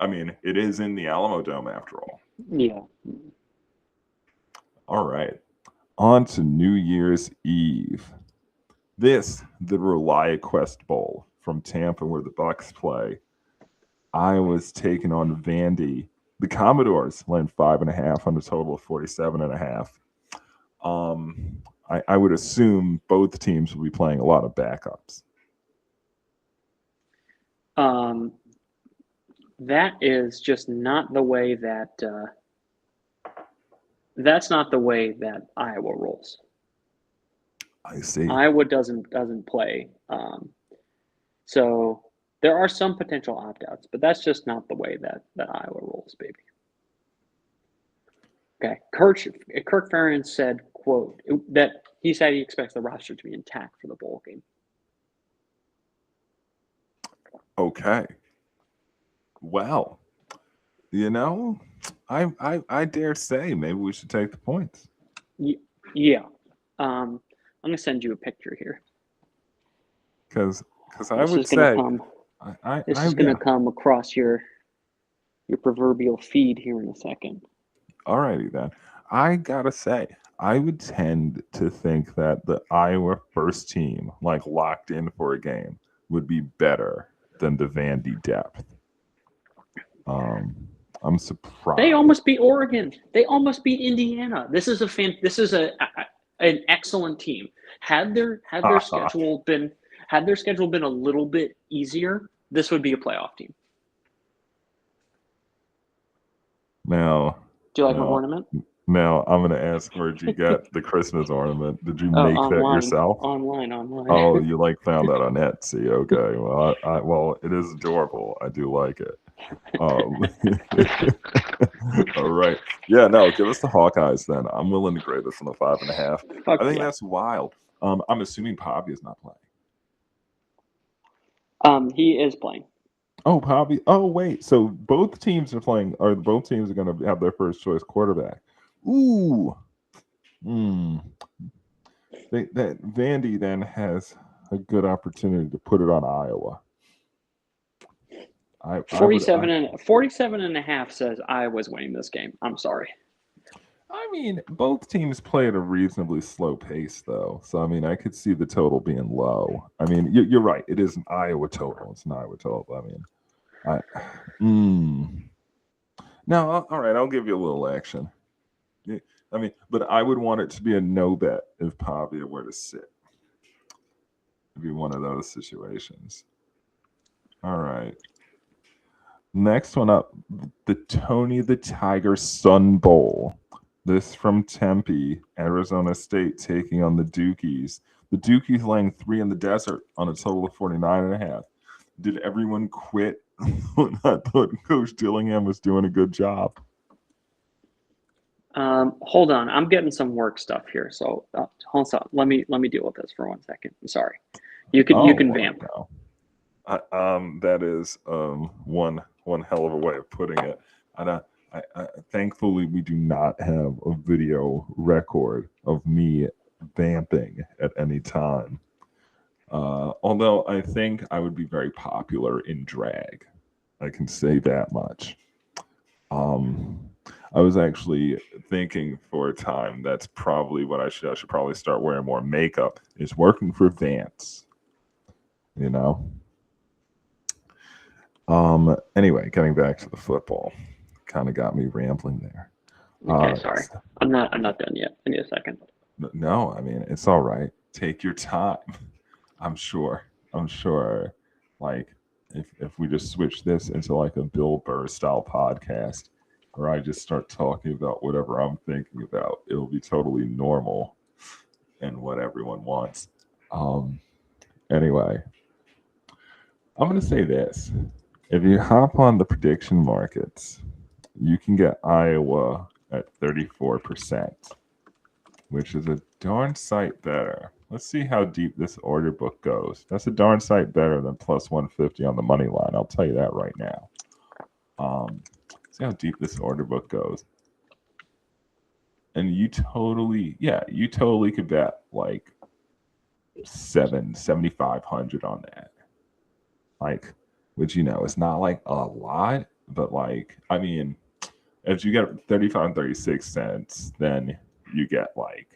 I mean, it is in the Alamo Dome after all. Yeah. All right. On to New Year's Eve. The ReliaQuest Bowl from Tampa, where the Bucks play. Iowa's taking on Vandy. The Commodores laying 5.5 on a total of 47.5. I would assume both teams will be playing a lot of backups. That is just not the way that. That's not the way that Iowa rolls. I see. Iowa doesn't play. So there are some potential opt-outs, but that's just not the way that Iowa rolls, baby. Okay. Kirk Ferentz said, quote, that he said he expects the roster to be intact for the bowl game. Okay. Well, I dare say maybe we should take the points. Yeah. I'm gonna send you a picture here. Because I This would is gonna say come. This I is gonna yeah. come across your proverbial feed here in a second. Alrighty then. I gotta say, I would tend to think that the Iowa first team, like locked in for a game, would be better than the Vandy depth. I'm surprised. They almost beat Oregon. They almost beat Indiana. This is an excellent team. Had their schedule been a little bit easier, this would be a playoff team. Now, Do you like my ornament? Now I'm gonna ask, where'd you get the Christmas ornament? Did you Oh, make that yourself? Online. Oh, you found that on Etsy. Okay. Well, well, it is adorable. I do like it. All right. Yeah, no, give us the Hawkeyes then. I'm willing to grade this on the 5.5. I think that's wild. I'm assuming Poppy is not playing. He is playing. Oh, Poppy. Oh, wait. So both teams are playing, or both teams are going to have their first choice quarterback. Ooh. That Vandy then has a good opportunity to put it on Iowa. 47 and a half says Iowa's winning this game. I'm sorry. I mean, both teams play at a reasonably slow pace, though. So, I mean, I could see the total being low. I mean, you're right. It is an Iowa total. It's an Iowa total. Now, all right, I'll give you a little action. I mean, but I would want it to be a no bet if Pavia were to sit. It'd be one of those situations. All right. Next one up, the Tony the Tiger Sun Bowl. This from Tempe, Arizona State taking on the Dukies. The Dukies laying 3 in the desert on a total of 49.5. Did everyone quit? I thought Coach Dillingham was doing a good job. Hold on, I'm getting some work stuff here, so hold on. Let me deal with this for 1 second. I'm sorry. You can vamp. No. That is one hell of a way of putting it. And I thankfully we do not have a video record of me vamping at any time. Although I think I would be very popular in drag. I can say that much. I was actually thinking for a time that's probably what I should probably start wearing more makeup, is working for Vance. Anyway, getting back to the football. Kind of got me rambling there. Okay, sorry. I'm not done yet. I need a second. No, I mean, it's all right. Take your time. I'm sure. Like if we just switch this into like a Bill Burr style podcast, where I just start talking about whatever I'm thinking about, it'll be totally normal and what everyone wants. Anyway, I'm gonna say this. If you hop on the prediction markets, you can get Iowa at 34%, which is a darn sight better. Let's see how deep this order book goes. That's a darn sight better than plus 150 on the money line. I'll tell you that right now. See how deep this order book goes. And you totally could bet like 7,500 on that. Like, which it's not like a lot, but like, I mean, if you get 35 and 36 cents, then you get like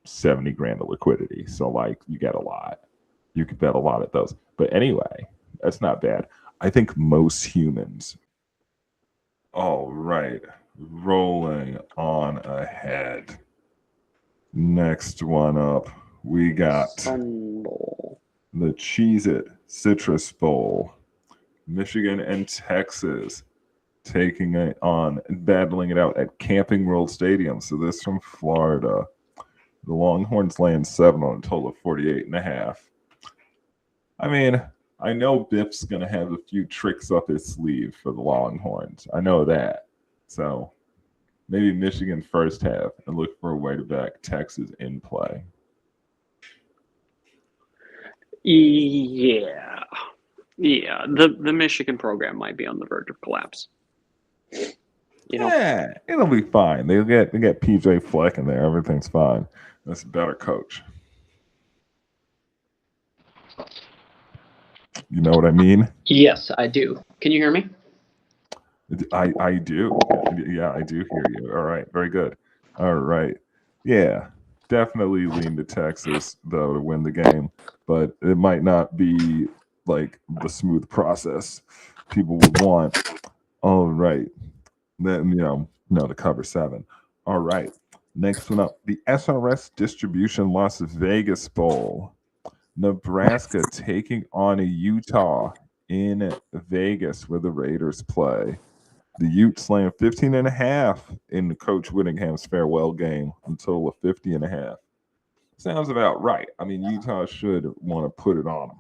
70 grand of liquidity. So like you get a lot. You could bet a lot at those. But anyway, that's not bad. I think most humans. All right. Rolling on ahead. Next one up, we got Sun Bowl. The Cheez-It Citrus Bowl. Michigan and Texas taking it on, battling it out at Camping World Stadium. So this from Florida. The Longhorns laying 7 on a total of 48.5. I mean, I know Biff's going to have a few tricks up his sleeve for the Longhorns. I know that. So maybe Michigan first half and look for a way to back Texas in play. Yeah. Yeah, the Michigan program might be on the verge of collapse. Yeah, it'll be fine. They get PJ Fleck in there. Everything's fine. That's a better coach. You know what I mean? Yes, I do. Can you hear me? I do. Yeah, I do hear you. All right, very good. All right. Yeah, definitely lean to Texas though to win the game, but it might not be like the smooth process people would want. All right. Then no, to cover 7. All right. Next one up, the SRS Distribution Las Vegas Bowl. Nebraska taking on a Utah in Vegas where the Raiders play. The Utes laying 15.5 in Coach Whittingham's farewell game, a total of 50.5. Sounds about right. I mean, Utah should want to put it on them.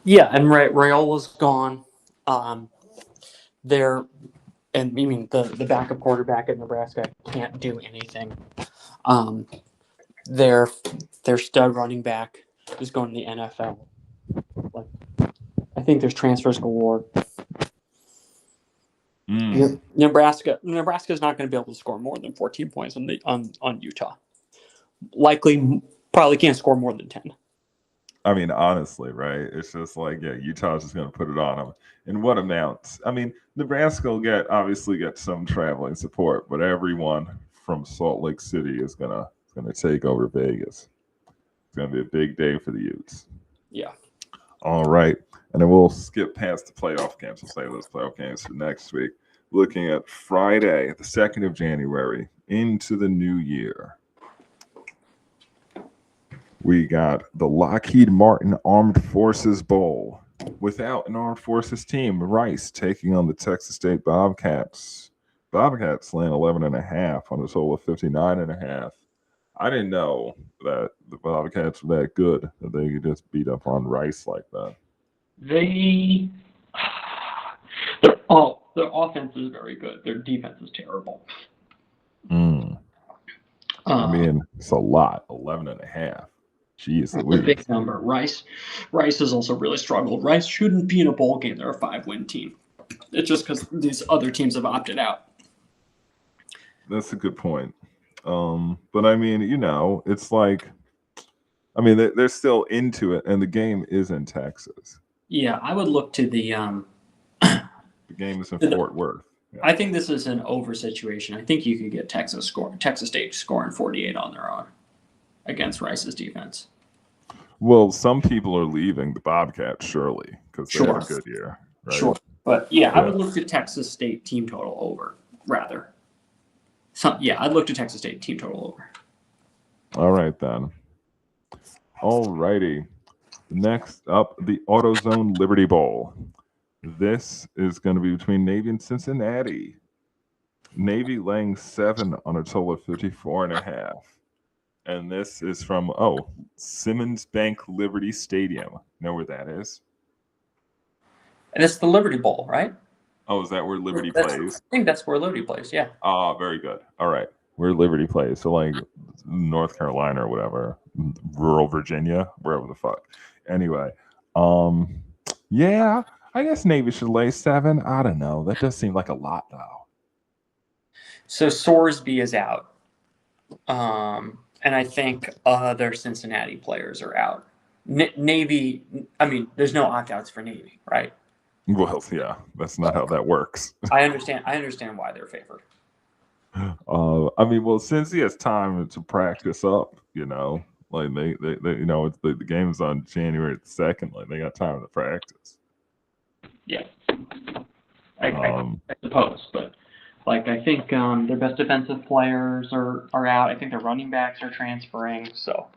Yeah, and Rayola's gone. The backup quarterback at Nebraska can't do anything. Their stud running back is going to the NFL. Like, I think there's transfers galore. Nebraska's not going to be able to score more than 14 points on Utah. Probably can't score more than 10. I mean, honestly, right? It's just like, yeah, Utah's just going to put it on them. In what amounts? I mean, Nebraska will obviously get some traveling support, but everyone from Salt Lake City is gonna take over Vegas. It's gonna be a big day for the Utes. Yeah. All right, and then we'll skip past the playoff games. We'll save those playoff games for next week. Looking at Friday, the 2nd of January, into the new year. We got the Lockheed Martin Armed Forces Bowl. Without an Armed Forces team, Rice taking on the Texas State Bobcats. Bobcats laying 11.5 on a total of 59.5. I didn't know that the Bobcats were that good, that they could just beat up on Rice like that. Their offense is very good. Their defense is terrible. I mean, it's a lot, 11.5. Jeez, that's a big number. Rice has also really struggled. Rice shouldn't be in a bowl game. They're a 5-win team. It's just because these other teams have opted out. That's a good point. But I mean, it's like, I mean, they're still into it, and the game is in Texas. Yeah, I would look to the. The game is in Fort Worth. Yeah. I think this is an over situation. I think you could get Texas State scoring 48 on their own against Rice's defense. Well, some people are leaving the Bobcats, surely, because they had a good year. Right? Sure. But yeah, I would look at Texas State team total over, rather. I'd look to Texas State team total over. All right, then. All righty. Next up, the AutoZone Liberty Bowl. This is going to be between Navy and Cincinnati. Navy laying 7 on a total of 54.5. And this is from, Simmons Bank Liberty Stadium. Know where that is? And it's the Liberty Bowl, right? Oh, is that where Liberty plays? I think that's where Liberty plays, yeah. Very good. All right. Where Liberty plays. So, like, North Carolina or whatever. Rural Virginia, wherever the fuck. Anyway. Yeah, I guess Navy should lay 7. I don't know. That does seem like a lot, though. So, Sorsby is out. And I think other Cincinnati players are out. Navy, I mean, there's no opt-outs for Navy, right? Well, yeah, that's not how that works. I understand why they're favored. I mean, well, since he has time to practice up, like they it's the game's on January 2nd, like they got time to practice. Yeah, I suppose, but like I think their best defensive players are out. I think their running backs are transferring, so.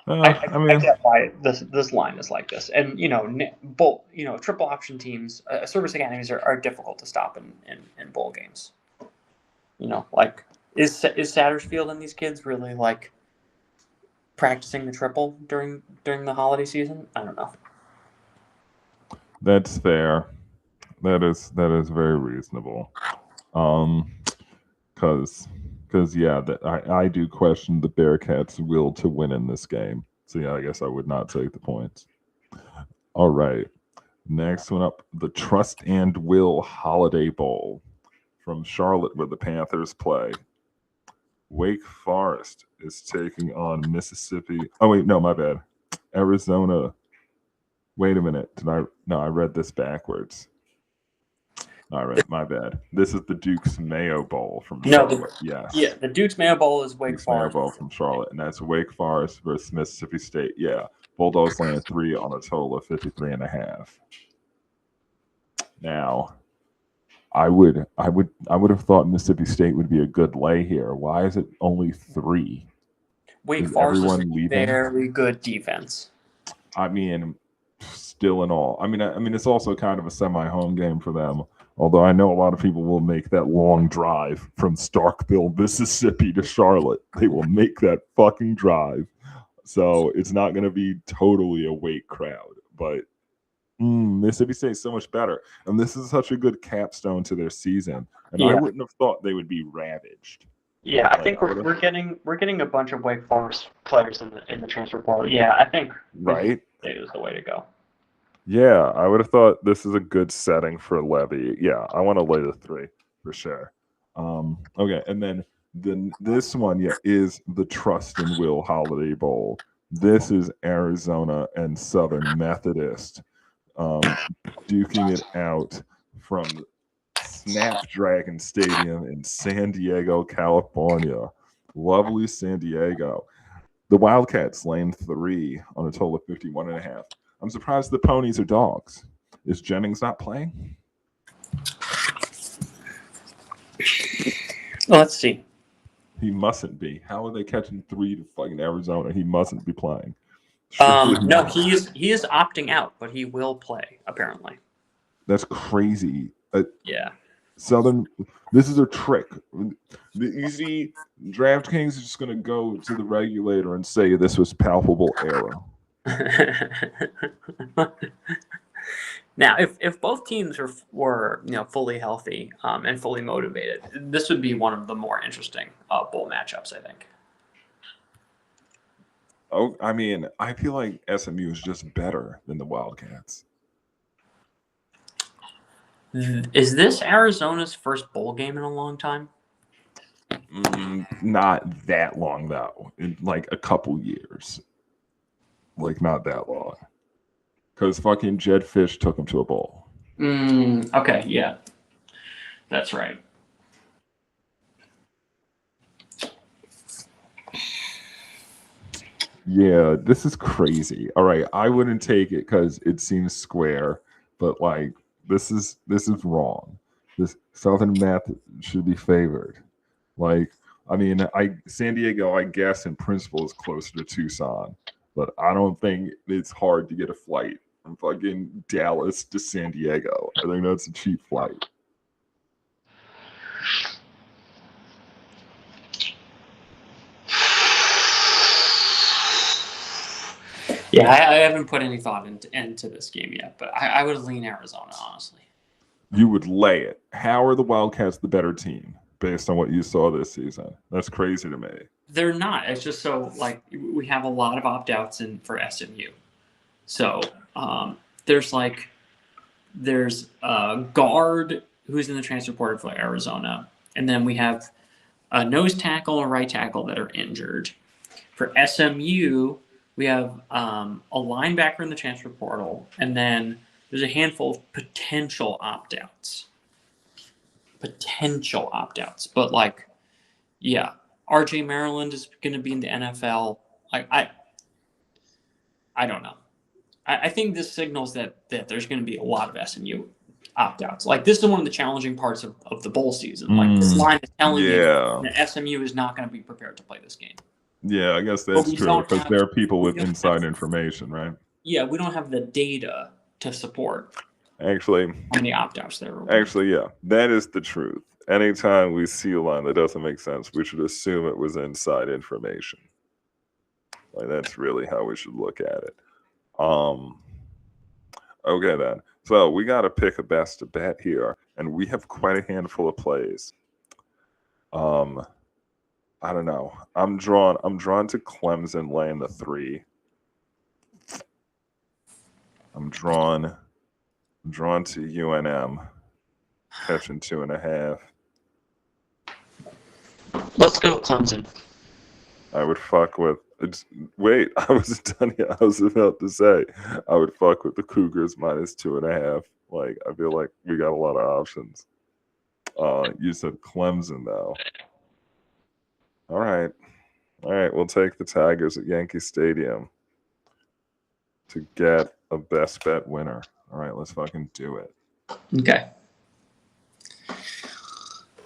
I mean, get why this line is like this, and both triple option teams, service academies are difficult to stop in bowl games. Like is Satterfield and these kids really like practicing the triple during the holiday season? I don't know. That's fair. That is very reasonable. Because yeah, I do question the Bearcats' will to win in this game. So yeah, I guess I would not take the points. All right. Next one up, the Trust and Will Holiday Bowl from Charlotte, where the Panthers play. Wake Forest is taking on Mississippi. Oh wait, no, my bad. Arizona. Wait a minute. I read this backwards. All right, my bad. This is the Duke's Mayo Bowl from Charlotte. Yes. Yeah, the Duke's Mayo Bowl is Wake Duke's Mayo Forest. Bowl from Charlotte, and that's Wake Forest versus Mississippi State. Yeah. Bulldogs land 3 on a total of 53.5. Now, I would have thought Mississippi State would be a good lay here. Why is it only 3? Wake Forest is a very good defense. I mean, still in all. I mean, it's also kind of a semi-home game for them. Although I know a lot of people will make that long drive from Starkville, Mississippi to Charlotte. They will make that fucking drive. So it's not going to be totally a Wake crowd. But Mississippi State's so much better. And this is such a good capstone to their season. And I wouldn't have thought they would be ravaged. Yeah, I think we're getting a bunch of Wake Forest players in the transfer portal. Yeah, I think State is the way to go. Yeah, I would have thought this is a good setting for Levy. Yeah, I want to lay the 3 for sure. Okay, and then this one, is the Trust and Will Holiday Bowl. This is Arizona and Southern Methodist duking it out from Snapdragon Stadium in San Diego, California. Lovely San Diego. The Wildcats lane 3 on a total of 51.5. I'm surprised the Ponies are dogs. Is Jennings not playing? Let's see. He mustn't be. How are they catching 3 to fucking Arizona? He mustn't be playing. No, he is opting out, but he will play apparently. That's crazy. Yeah. Southern, this is a trick. You see, DraftKings is just going to go to the regulator and say this was palpable error. Now, if both teams were fully healthy and fully motivated, this would be one of the more interesting bowl matchups, I think. Oh, I mean, I feel like SMU is just better than the Wildcats. Is this Arizona's first bowl game in a long time? Not that long, though. In like a couple years. Like, not that long. Because fucking Jed Fish took him to a bowl. Okay, yeah. That's right. Yeah, this is crazy. All right, I wouldn't take it because it seems square, but like this is wrong. This Southern Math should be favored. Like, I mean, San Diego, I guess in principle is closer to Tucson, but I don't think it's hard to get a flight from fucking Dallas to San Diego. I think that's a cheap flight. Yeah, I haven't put any thought into this game yet, but I would lean Arizona, honestly. You would lay it. How are the Wildcats the better team based on what you saw this season? That's crazy to me. They're not. It's just so, like, we have a lot of opt-outs for SMU. So there's a guard who's in the transfer portal for Arizona, and then we have a nose tackle and a right tackle that are injured. For SMU, we have a linebacker in the transfer portal, and then there's a handful of potential opt-outs. But, like, yeah, RJ Maryland is going to be in the NFL. I don't know. I think this signals that there's going to be a lot of SMU opt-outs. Like, this is one of the challenging parts of the bowl season. Like, this line is telling you that SMU is not going to be prepared to play this game. Yeah, I guess that's true because there are people with inside information, right? Yeah, we don't have the data to support. Actually, how many opt-outs there were. Actually, yeah, that is the truth. Anytime we see a line that doesn't make sense, we should assume it was inside information. Like, that's really how we should look at it. Okay then. So we got to pick a best bet here, and we have quite a handful of plays. I don't know. I'm drawn to Clemson laying the 3. I'm drawn to UNM catching 2.5. Let's go with Clemson. I would fuck with. Wait, I was done yet. I was about to say I would fuck with the Cougars minus 2.5. Like, I feel like we got a lot of options. You said Clemson though. All right. We'll take the Tigers at Yankee Stadium to get a best bet winner. All right, let's fucking do it. Okay.